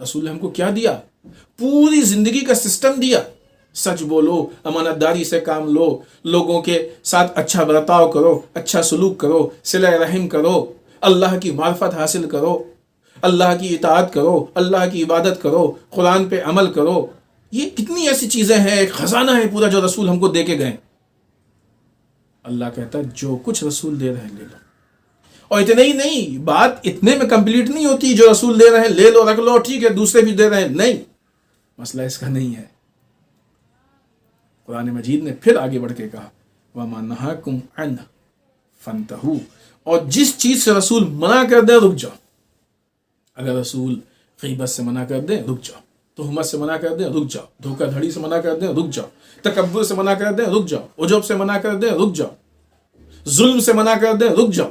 رسول نے ہم کو کیا دیا؟ پوری زندگی کا سسٹم دیا. سچ بولو، امانت داری سے کام لو، لوگوں کے ساتھ اچھا برتاؤ کرو، اچھا سلوک کرو، صلہ رحم کرو، اللہ کی معرفت حاصل کرو، اللہ کی اطاعت کرو، اللہ کی عبادت کرو، قرآن پہ عمل کرو. یہ کتنی ایسی چیزیں ہیں، ایک خزانہ ہے پورا جو رسول ہم کو دے کے گئے. اللہ کہتا ہے جو کچھ رسول دے رہے ہیں لے لو. اور اتنا ہی نہیں، بات اتنے میں کمپلیٹ نہیں ہوتی، جو رسول دے رہے ہیں لے لو، رکھ لو، ٹھیک ہے دوسرے بھی دے رہے ہیں، نہیں، مسئلہ اس کا نہیں ہے. قرآن مجید نے پھر آگے بڑھ کے کہا وَمَا نَهَاكُمْ عَنْهُ فَانْتَهُوا، اور جس چیز سے رسول منع کر دے رک جاؤ. اگر رسول غیبت سے منع کر دیں رک جاؤ، تہمت سے منع کر دیں رک جاؤ، دھوکہ دھڑی سے منع کر دیں رک جاؤ، تکبر سے منع کر دیں رک جاؤ، عجب سے منع کر دیں رک جاؤ، ظلم سے منع کر دیں رک جاؤ.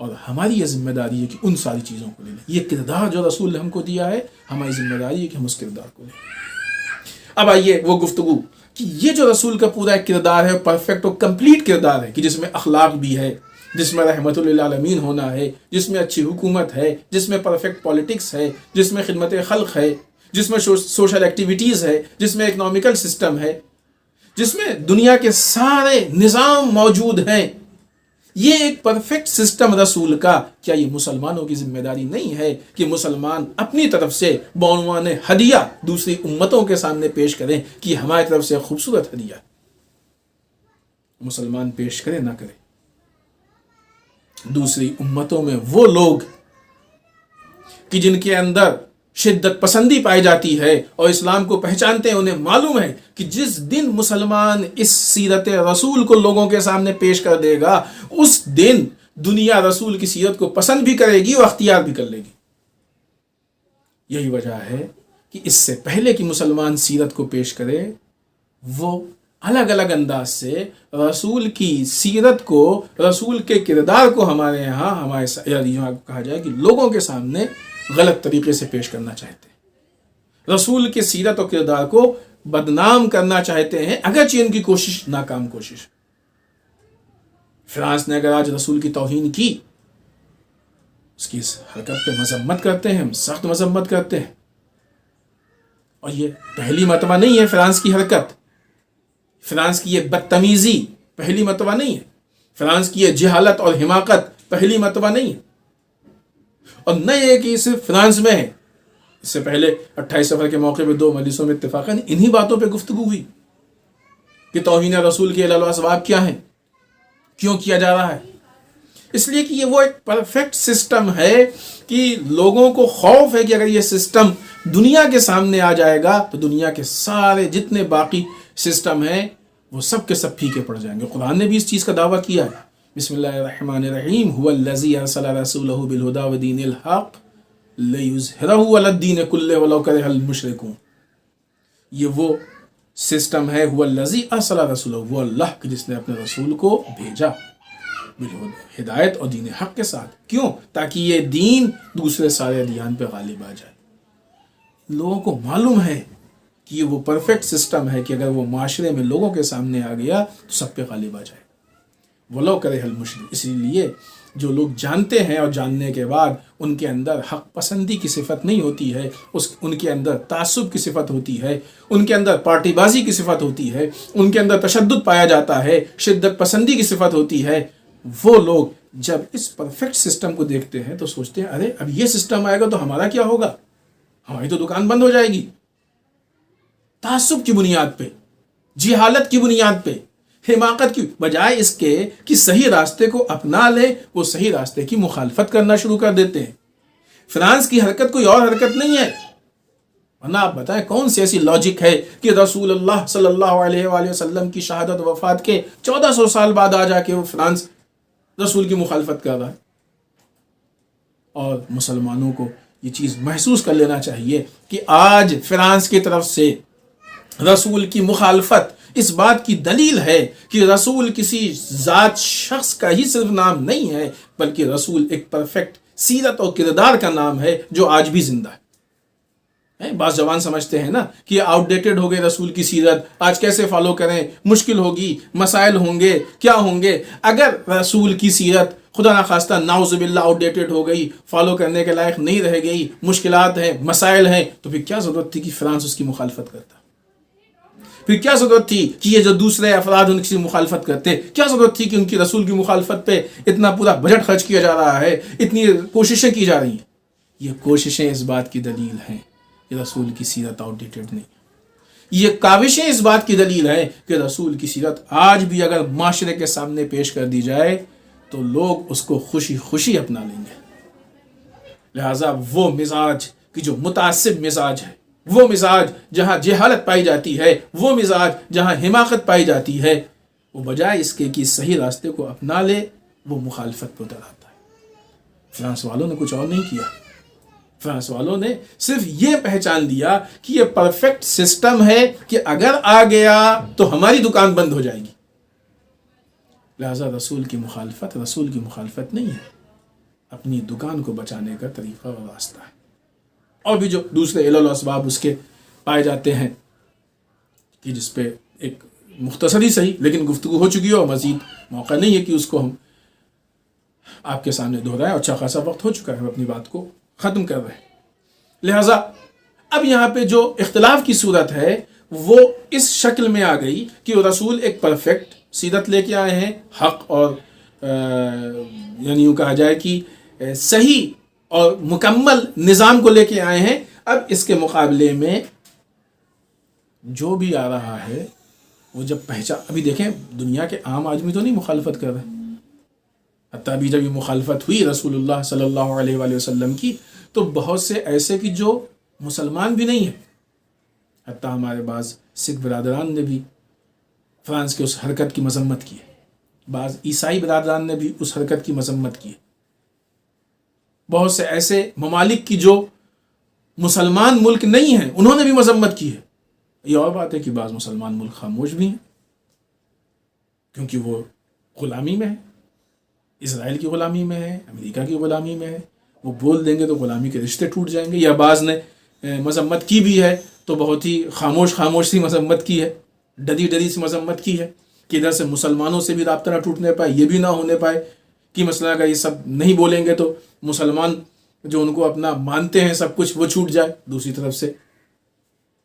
اور ہماری یہ ذمہ داری ہے کہ ان ساری چیزوں کو لے لیں. یہ کردار جو رسول نے ہم کو دیا ہے، ہماری ذمہ داری ہے کہ ہم اس کردار کو لیں. اب آئیے وہ گفتگو کہ یہ جو رسول کا پورا ایک کردار ہے، پرفیکٹ اور کمپلیٹ کردار ہے، کہ جس میں اخلاق بھی ہے، جس میں رحمت للعالمین ہونا ہے، جس میں اچھی حکومت ہے، جس میں پرفیکٹ پالیٹکس ہے، جس میں خدمت خلق ہے، جس میں سوشل ایکٹیویٹیز ہے، جس میں اکنامیکل سسٹم ہے، جس میں دنیا کے سارے نظام موجود ہیں. یہ ایک پرفیکٹ سسٹم رسول کا، کیا یہ مسلمانوں کی ذمہ داری نہیں ہے کہ مسلمان اپنی طرف سے بعنوان ہدیہ دوسری امتوں کے سامنے پیش کریں کہ یہ ہماری طرف سے خوبصورت ہدیہ مسلمان پیش کرے نہ کرے؟ دوسری امتوں میں وہ لوگ کہ جن کے اندر شدت پسندی پائی جاتی ہے اور اسلام کو پہچانتے ہیں، انہیں معلوم ہے کہ جس دن مسلمان اس سیرت رسول کو لوگوں کے سامنے پیش کر دے گا، اس دن دنیا رسول کی سیرت کو پسند بھی کرے گی اور اختیار بھی کر لے گی. یہی وجہ ہے کہ اس سے پہلے کہ مسلمان سیرت کو پیش کرے، وہ الگ الگ انداز سے رسول کی سیرت کو، رسول کے کردار کو ہمارے یہاں کہا جائے کہ لوگوں کے سامنے غلط طریقے سے پیش کرنا چاہتے ہیں. رسول کے سیرت اور کردار کو بدنام کرنا چاہتے ہیں، اگرچہ ان کی کوشش ناکام کوشش. فرانس نے اگر آج رسول کی توہین کی، اس کی اس حرکت پہ مذمت کرتے ہیں، ہم سخت مذمت کرتے ہیں. اور یہ پہلی مرتبہ نہیں ہے فرانس کی حرکت، فرانس کی یہ بدتمیزی پہلی مرتبہ نہیں ہے، فرانس کی یہ جہالت اور حماقت پہلی مرتبہ نہیں ہے. اور نہ یہ کہ صرف فرانس میں ہے، اس سے پہلے 28 صفر کے موقع پہ 2 مجلسوں میں اتفاقاً انہی باتوں پہ گفتگو ہوئی کہ توہین رسول کے علل و اسباب کیا ہیں، کیوں کیا جا رہا ہے. اس لیے کہ یہ وہ ایک پرفیکٹ سسٹم ہے کہ لوگوں کو خوف ہے کہ اگر یہ سسٹم دنیا کے سامنے آ جائے گا تو دنیا کے سارے جتنے باقی سسٹم ہیں وہ سب کے سب پھیکے پڑ جائیں گے. قرآن نے بھی اس چیز کا دعویٰ کیا ہے. بسم اللہ الرحمن الرحیم. هو الذی ارسل رسولہ بالہدی ودین الحق لیظہرہ علی الدین کلہ ولو کرہ المشرکون. یہ وہ سسٹم ہے، هو الذی ارسل رسولہ، وہ اللہ جس نے اپنے رسول کو بھیجا ہدایت اور دین حق کے ساتھ. کیوں؟ تاکہ یہ دین دوسرے سارے ادیان پہ غالب آ جائے. لوگوں کو معلوم ہے کہ یہ وہ پرفیکٹ سسٹم ہے کہ اگر وہ معاشرے میں لوگوں کے سامنے آ گیا تو سب پہ غالب آ جائے. ولو کرہ المشرک. اسی لیے جو لوگ جانتے ہیں اور جاننے کے بعد ان کے اندر حق پسندی کی صفت نہیں ہوتی ہے، ان کے اندر تعصب کی صفت ہوتی ہے، ان کے اندر پارٹی بازی کی صفت ہوتی ہے، ان کے اندر تشدد پایا جاتا ہے، شدت پسندی کی صفت ہوتی ہے، وہ لوگ جب اس پرفیکٹ سسٹم کو دیکھتے ہیں تو سوچتے ہیں ارے اب یہ سسٹم آئے گا تو ہمارا کیا ہوگا، ہماری تو دکان بند ہو جائے گی. تعصب کی بنیاد پہ، جہالت کی بنیاد پہ، حماقت کی بجائے اس کے کہ صحیح راستے کو اپنا لے، وہ صحیح راستے کی مخالفت کرنا شروع کر دیتے ہیں. فرانس کی حرکت کوئی اور حرکت نہیں ہے، ورنہ آپ بتائیں کون سی ایسی لاجک ہے کہ رسول اللہ صلی اللہ علیہ وآلہ وسلم کی شہادت و وفات کے 1400 سال بعد آ جا کے وہ فرانس رسول کی مخالفت کر رہا ہے. اور مسلمانوں کو یہ چیز محسوس کر لینا چاہیے کہ آج فرانس کی طرف سے رسول کی مخالفت اس بات کی دلیل ہے کہ رسول کسی ذات شخص کا ہی صرف نام نہیں ہے، بلکہ رسول ایک پرفیکٹ سیرت اور کردار کا نام ہے جو آج بھی زندہ ہے. بعض جوان سمجھتے ہیں نا کہ آؤٹ ڈیٹڈ ہو گئے رسول کی سیرت، آج کیسے فالو کریں، مشکل ہوگی، مسائل ہوں گے، کیا ہوں گے. اگر رسول کی سیرت خدا نخواستہ نعوذ باللہ آؤٹ ڈیٹڈ ہو گئی، فالو کرنے کے لائق نہیں رہ گئی، مشکلات ہیں، مسائل ہیں، تو پھر کیا ضرورت تھی کہ فرانس اس کی مخالفت کرتا؟ پھر کیا ضرورت تھی کہ یہ جو دوسرے افراد ان کی مخالفت کرتے؟ کیا ضرورت تھی کہ ان کی رسول کی مخالفت پہ اتنا پورا بجٹ خرچ کیا جا رہا ہے، اتنی کوششیں کی جا رہی ہیں؟ یہ کوششیں اس بات کی دلیل ہیں کہ رسول کی سیرت آؤٹ ڈیٹڈ نہیں. یہ کاوشیں اس بات کی دلیل ہیں کہ رسول کی سیرت آج بھی اگر معاشرے کے سامنے پیش کر دی جائے تو لوگ اس کو خوشی خوشی اپنا لیں گے. لہٰذا وہ مزاج کی جو متعصب مزاج ہے، وہ مزاج جہاں جہالت پائی جاتی ہے، وہ مزاج جہاں حماقت پائی جاتی ہے، وہ بجائے اس کے کہ صحیح راستے کو اپنا لے وہ مخالفت کو ڈراتا ہے. فرانس والوں نے کچھ اور نہیں کیا. فرانس والوں نے صرف یہ پہچان لیا کہ یہ پرفیکٹ سسٹم ہے کہ اگر آ گیا تو ہماری دکان بند ہو جائے گی. لہذا رسول کی مخالفت نہیں ہے. اپنی دکان کو بچانے کا طریقہ اور راستہ ہے. اور بھی جو دوسرے علل و اسباب اس کے پائے جاتے ہیں کہ جس پہ ایک مختصری صحیح لیکن گفتگو ہو چکی ہے اور مزید موقع نہیں ہے کہ اس کو ہم آپ کے سامنے دہرائیں. اچھا خاصا وقت ہو چکا ہے, ہم اپنی بات کو ختم کر رہے ہیں. لہٰذا اب یہاں پہ جو اختلاف کی صورت ہے وہ اس شکل میں آ گئی کہ رسول ایک پرفیکٹ سیرت لے کے آئے ہیں, حق اور یعنی یوں کہا جائے کہ صحیح اور مکمل نظام کو لے کے آئے ہیں. اب اس کے مقابلے میں جو بھی آ رہا ہے وہ جب ابھی دیکھیں دنیا کے عام آدمی تو نہیں مخالفت کر رہے, حتیٰ ابھی جب یہ مخالفت ہوئی رسول اللہ صلی اللہ علیہ وآلہ وسلم کی تو بہت سے ایسے کہ جو مسلمان بھی نہیں ہیں, حتیٰ ہمارے بعض سکھ برادران نے بھی فرانس کے اس حرکت کی مذمت کی ہے, بعض عیسائی برادران نے بھی اس حرکت کی مذمت کی ہے, بہت سے ایسے ممالک کی جو مسلمان ملک نہیں ہیں انہوں نے بھی مذمت کی ہے. یہ اور بات ہے کہ بعض مسلمان ملک خاموش بھی ہیں کیونکہ وہ غلامی میں ہے, اسرائیل کی غلامی میں ہے, امریکہ کی غلامی میں ہے. وہ بول دیں گے تو غلامی کے رشتے ٹوٹ جائیں گے. یا بعض نے مذمت کی بھی ہے تو بہت ہی خاموش سی مذمت کی ہے, ڈری سی مذمت کی ہے کہ ادھر سے مسلمانوں سے بھی رابطہ نہ ٹوٹنے پائے, یہ بھی نہ ہونے پائے کہ مثلا اگر یہ سب نہیں بولیں گے تو مسلمان جو ان کو اپنا مانتے ہیں سب کچھ وہ چھوٹ جائے. دوسری طرف سے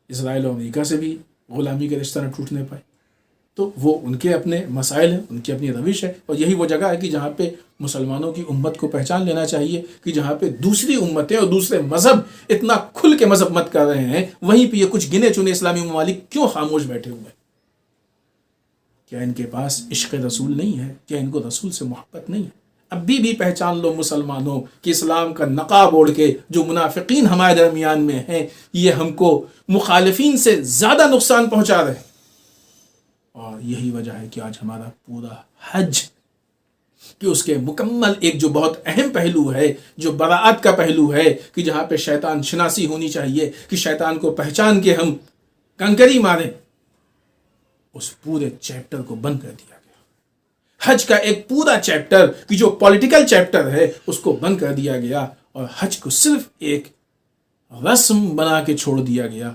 اسرائیل اور امریکہ سے بھی غلامی کے رشتہ نہ ٹوٹنے پائے. تو وہ ان کے اپنے مسائل ہیں, ان کی اپنی روش ہے, اور یہی وہ جگہ ہے کہ جہاں پہ مسلمانوں کی امت کو پہچان لینا چاہیے کہ جہاں پہ دوسری امتیں اور دوسرے مذہب اتنا کھل کے مذمت کر رہے ہیں وہیں پہ یہ کچھ گنے چنے اسلامی ممالک کیوں خاموش بیٹھے ہوئے ہیں؟ کیا ان کے پاس عشق رسول نہیں ہے؟ کیا ان کو رسول سے محبت نہیں ہے؟ اب بھی پہچان لو مسلمانوں کہ اسلام کا نقاب اوڑھ کے جو منافقین ہمارے درمیان میں ہیں یہ ہم کو مخالفین سے زیادہ نقصان پہنچا رہے ہیں. اور یہی وجہ ہے کہ آج ہمارا پورا حج کہ اس کے مکمل ایک جو بہت اہم پہلو ہے, جو براعت کا پہلو ہے کہ جہاں پہ شیطان شناسی ہونی چاہیے کہ شیطان کو پہچان کے ہم کنکری ماریں, اس پورے چیپٹر کو بند کر دیا گیا. حج کا ایک پورا چیپٹر کہ جو پولیٹیکل چیپٹر ہے اس کو بند کر دیا گیا اور حج کو صرف ایک رسم بنا کے چھوڑ دیا گیا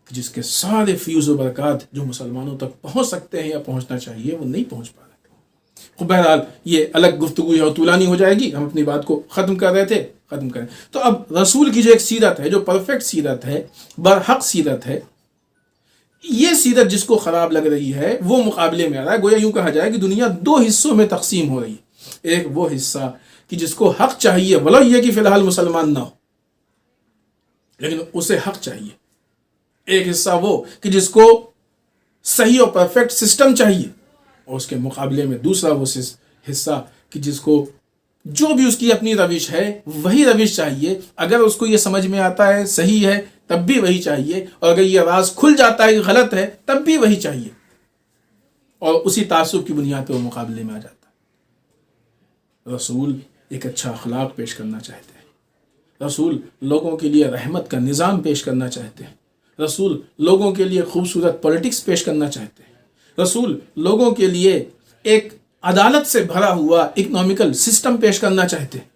جس کے سارے فیوز و برکات جو مسلمانوں تک پہنچ سکتے ہیں یا پہنچنا چاہیے وہ نہیں پہنچ پا رہے. بہرحال یہ الگ گفتگو ہے اور طولانی ہو جائے گی, ہم اپنی بات کو ختم کر رہے تھے, ختم کریں. تو اب رسول کی جو ایک سیرت ہے جو پرفیکٹ سیرت ہے, برحق سیرت ہے, یہ سیرت جس کو خراب لگ رہی ہے وہ مقابلے میں آ رہا ہے. گویا یوں کہا جائے کہ دنیا دو حصوں میں تقسیم ہو رہی ہے. ایک وہ حصہ کہ جس کو حق چاہیے ولو یہ کہ فی الحال مسلمان نہ ہو لیکن اسے حق چاہیے. ایک حصہ وہ کہ جس کو صحیح اور پرفیکٹ سسٹم چاہیے, اور اس کے مقابلے میں دوسرا وہ حصہ کہ جس کو جو بھی اس کی اپنی روش ہے وہی روش چاہیے. اگر اس کو یہ سمجھ میں آتا ہے صحیح ہے تب بھی وہی چاہیے, اور اگر یہ راز کھل جاتا ہے کہ غلط ہے تب بھی وہی چاہیے, اور اسی تعصب کی بنیاد پہ وہ مقابلے میں آ جاتا ہے. رسول ایک اچھا اخلاق پیش کرنا چاہتے ہیں. رسول لوگوں کے لیے رحمت کا نظام پیش کرنا چاہتے ہیں. رسول لوگوں کے لیے خوبصورت پولیٹکس پیش کرنا چاہتے ہیں. رسول لوگوں کے لیے ایک عدالت سے بھرا ہوا اکنامیکل سسٹم پیش کرنا چاہتے ہیں.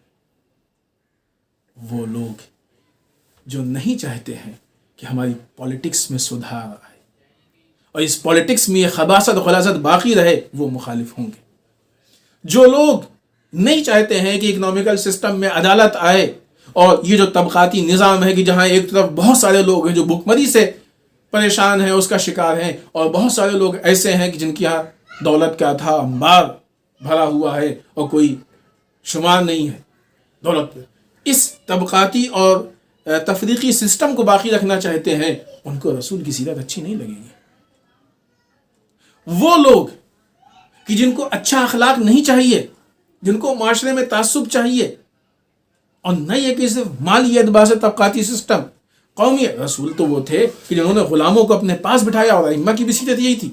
وہ لوگ جو نہیں چاہتے ہیں کہ ہماری پولیٹکس میں سدھار آئے اور اس پولیٹکس میں یہ خباثت و غلاظت باقی رہے وہ مخالف ہوں گے. جو لوگ نہیں چاہتے ہیں کہ اکنامیکل سسٹم میں عدالت آئے اور یہ جو طبقاتی نظام ہے کہ جہاں ایک طرف بہت سارے لوگ ہیں جو بھوکمری سے پریشان ہیں, اس کا شکار ہیں, اور بہت سارے لوگ ایسے ہیں کہ جن کی یہاں دولت کا تھا انبار بھرا ہوا ہے اور کوئی شمار نہیں ہے دولت پہ. اس طبقاتی اور تفریقی سسٹم کو باقی رکھنا چاہتے ہیں, ان کو رسول کی سیرت اچھی نہیں لگے گی. وہ لوگ کہ جن کو اچھا اخلاق نہیں چاہیے, جن کو معاشرے میں تعصب چاہیے, اور نہ یہ کہ صرف مالی اعتبار سے طبقاتی سسٹم قومی. رسول تو وہ تھے کہ جنہوں نے غلاموں کو اپنے پاس بٹھایا, اور ائمہ کی بھی سیرت یہی تھی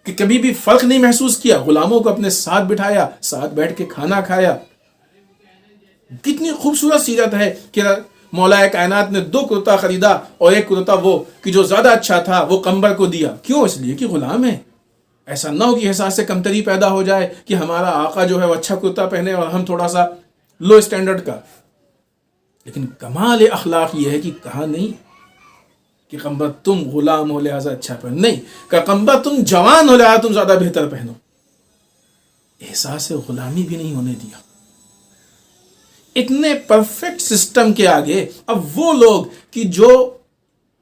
کہ کبھی بھی فرق نہیں محسوس کیا, غلاموں کو اپنے ساتھ بٹھایا, ساتھ بیٹھ کے کھانا کھایا. کتنی خوبصورت سیرت ہے کہ مولا کائنات نے 2 کرتا خریدا اور ایک کرتا وہ کہ جو زیادہ اچھا تھا وہ قمبر کو دیا. کیوں؟ اس لیے کہ غلام ہے. ایسا نہ ہو کہ احساس سے کمتری پیدا ہو جائے کہ ہمارا آقا جو ہے وہ اچھا کرتا پہنے اور ہم تھوڑا سا لو اسٹینڈرڈ کا. لیکن کمال اخلاق یہ ہے کہ کہا نہیں کہ قمبر تم غلام ہو لہٰذا اچھا پہنو، نہیں کہ قمبر تم جوان ہو لہٰذا تم زیادہ بہتر پہنو. احساس غلامی بھی نہیں ہونے دیا. اتنے پرفیکٹ سسٹم کے آگے اب وہ لوگ کہ جو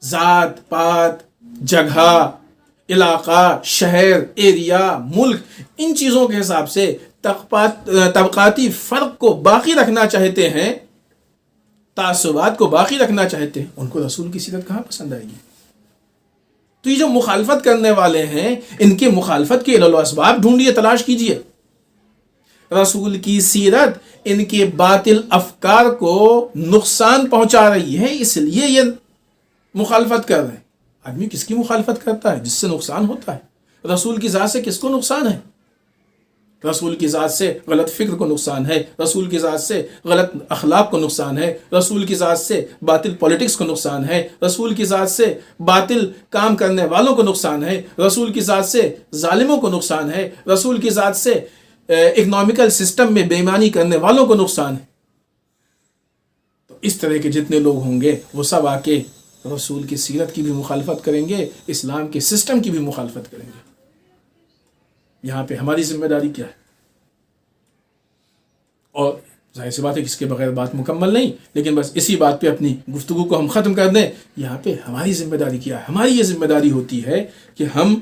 ذات پات، جگہ، علاقہ، شہر، ایریا، ملک، ان چیزوں کے حساب سے طبقاتی فرق کو باقی رکھنا چاہتے ہیں، تعصبات کو باقی رکھنا چاہتے ہیں، ان کو رسول کی سیرت کہاں پسند آئے گی؟ تو یہ جو مخالفت کرنے والے ہیں ان کے مخالفت کے علل و اسباب ڈھونڈیے، تلاش کیجئے. رسول کی سیرت ان کے باطل افکار کو نقصان پہنچا رہی ہے، اس لیے یہ مخالفت کر رہے ہیں. آدمی کس کی مخالفت کرتا ہے؟ جس سے نقصان ہوتا ہے. رسول کی ذات سے کس کو نقصان ہے؟ رسول کی ذات سے غلط فکر کو نقصان ہے، رسول کی ذات سے غلط اخلاق کو نقصان ہے، رسول کی ذات سے باطل پولیٹکس کو نقصان ہے، رسول کی ذات سے باطل کام کرنے والوں کو نقصان ہے، رسول کی ذات سے ظالموں کو نقصان ہے، رسول کی ذات سے اکنامیکل سسٹم میں بے ایمانی کرنے والوں کو نقصان ہے. تو اس طرح کے جتنے لوگ ہوں گے وہ سب آ کے رسول کی سیرت کی بھی مخالفت کریں گے، اسلام کے سسٹم کی بھی مخالفت کریں گے. یہاں پہ ہماری ذمہ داری کیا ہے؟ اور ظاہر سی بات ہے کہ اس کے بغیر بات مکمل نہیں، لیکن بس اسی بات پہ اپنی گفتگو کو ہم ختم کر دیں. یہاں پہ ہماری ذمہ داری کیا ہے؟ ہماری یہ ذمہ داری ہوتی ہے کہ ہم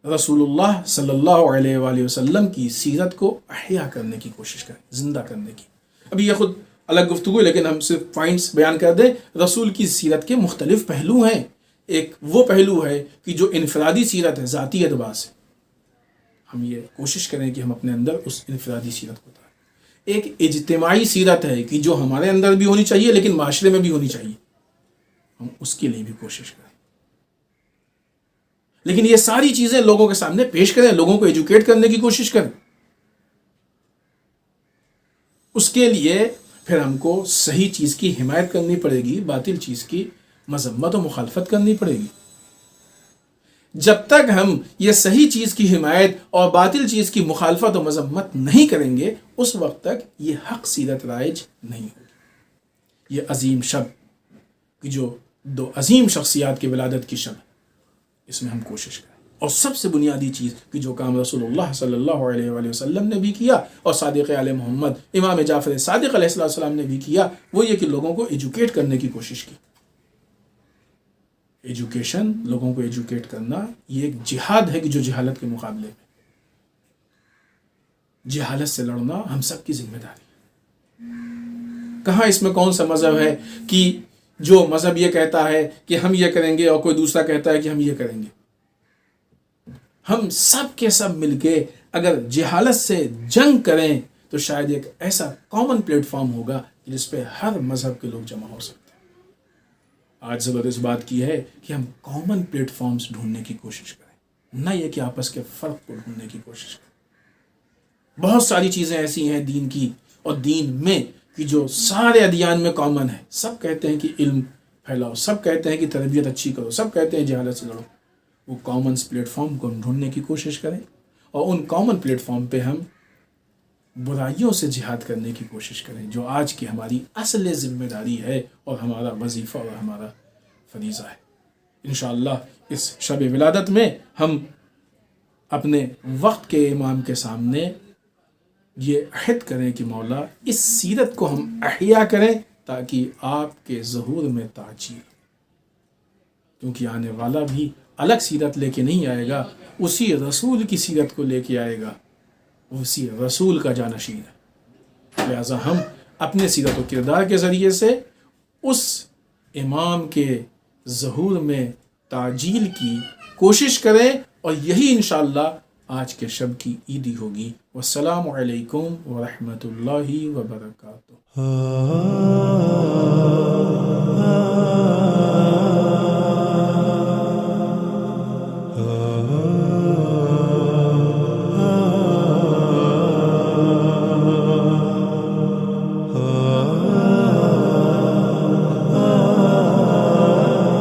رسول اللہ صلی اللہ علیہ وآلہ وسلم کی سیرت کو احیا کرنے کی کوشش کریں، زندہ کرنے کی. ابھی یہ خود الگ گفتگو ہے لیکن ہم صرف پوائنٹس بیان کر دیں. رسول کی سیرت کے مختلف پہلو ہیں. ایک وہ پہلو ہے کہ جو انفرادی سیرت ہے، ذاتی اعتبار سے ہم یہ کوشش کریں کہ ہم اپنے اندر اس انفرادی سیرت کو اتاریں. ایک اجتماعی سیرت ہے کہ جو ہمارے اندر بھی ہونی چاہیے لیکن معاشرے میں بھی ہونی چاہیے، ہم اس کے لیے بھی کوشش کریں. لیکن یہ ساری چیزیں لوگوں کے سامنے پیش کریں، لوگوں کو ایجوکیٹ کرنے کی کوشش کریں. اس کے لیے پھر ہم کو صحیح چیز کی حمایت کرنی پڑے گی، باطل چیز کی مذمت و مخالفت کرنی پڑے گی. جب تک ہم یہ صحیح چیز کی حمایت اور باطل چیز کی مخالفت و مذمت نہیں کریں گے اس وقت تک یہ حق سیرت رائج نہیں ہوگی. یہ عظیم شب کہ جو دو عظیم شخصیات کی ولادت کی شب ہے، اس میں ہم کوشش کریں. اور سب سے بنیادی چیز کہ جو کام رسول اللہ صلی اللہ علیہ وآلہ وسلم نے بھی کیا اور صادق علیہ محمد امام جعفر صادق علیہ السلام نے بھی کیا، وہ یہ کہ لوگوں کو ایجوکیٹ کرنے کی کوشش کی. ایجوکیشن، لوگوں کو ایجوکیٹ کرنا، یہ ایک جہاد ہے کہ جو جہالت کے مقابلے میں، جہالت سے لڑنا ہم سب کی ذمہ داری ہے. کہاں اس میں کون سا مذہب ہے کہ جو مذہب یہ کہتا ہے کہ ہم یہ کریں گے اور کوئی دوسرا کہتا ہے کہ ہم یہ کریں گے. ہم سب کے سب مل کے اگر جہالت سے جنگ کریں تو شاید ایک ایسا کامن پلیٹ فارم ہوگا جس پہ ہر مذہب کے لوگ جمع ہو سکتے ہیں. آج ضرورت اس بات کی ہے کہ ہم کامن پلیٹ فارمز ڈھونڈنے کی کوشش کریں، نہ یہ کہ آپس کے فرق کو ڈھونڈنے کی کوشش کریں. بہت ساری چیزیں ایسی ہیں دین کی اور دین میں کہ جو سارے ادیان میں کامن ہے. سب کہتے ہیں کہ علم پھیلاؤ، سب کہتے ہیں کہ تربیت اچھی کرو، سب کہتے ہیں جہالت سے لڑو. وہ کامن پلیٹ فارم کو ہم ڈھونڈنے کی کوشش کریں اور ان کامن پلیٹ فارم پہ ہم برائیوں سے جہاد کرنے کی کوشش کریں، جو آج کی ہماری اصل ذمہ داری ہے اور ہمارا وظیفہ اور ہمارا فریضہ ہے. انشاءاللہ اس شب ولادت میں ہم اپنے وقت کے امام کے سامنے یہ عہد کریں کہ مولا اس سیرت کو ہم احیا کریں تاکہ آپ کے ظہور میں تاجیل، کیونکہ آنے والا بھی الگ سیرت لے کے نہیں آئے گا، اسی رسول کی سیرت کو لے کے آئے گا، اسی رسول کا جانشین ہے. لہذا ہم اپنے سیرت و کردار کے ذریعے سے اس امام کے ظہور میں تاجیل کی کوشش کریں اور یہی انشاءاللہ آج کے شب کی عیدی ہوگی. والسلام علیکم ورحمۃ اللہ وبرکاتہ.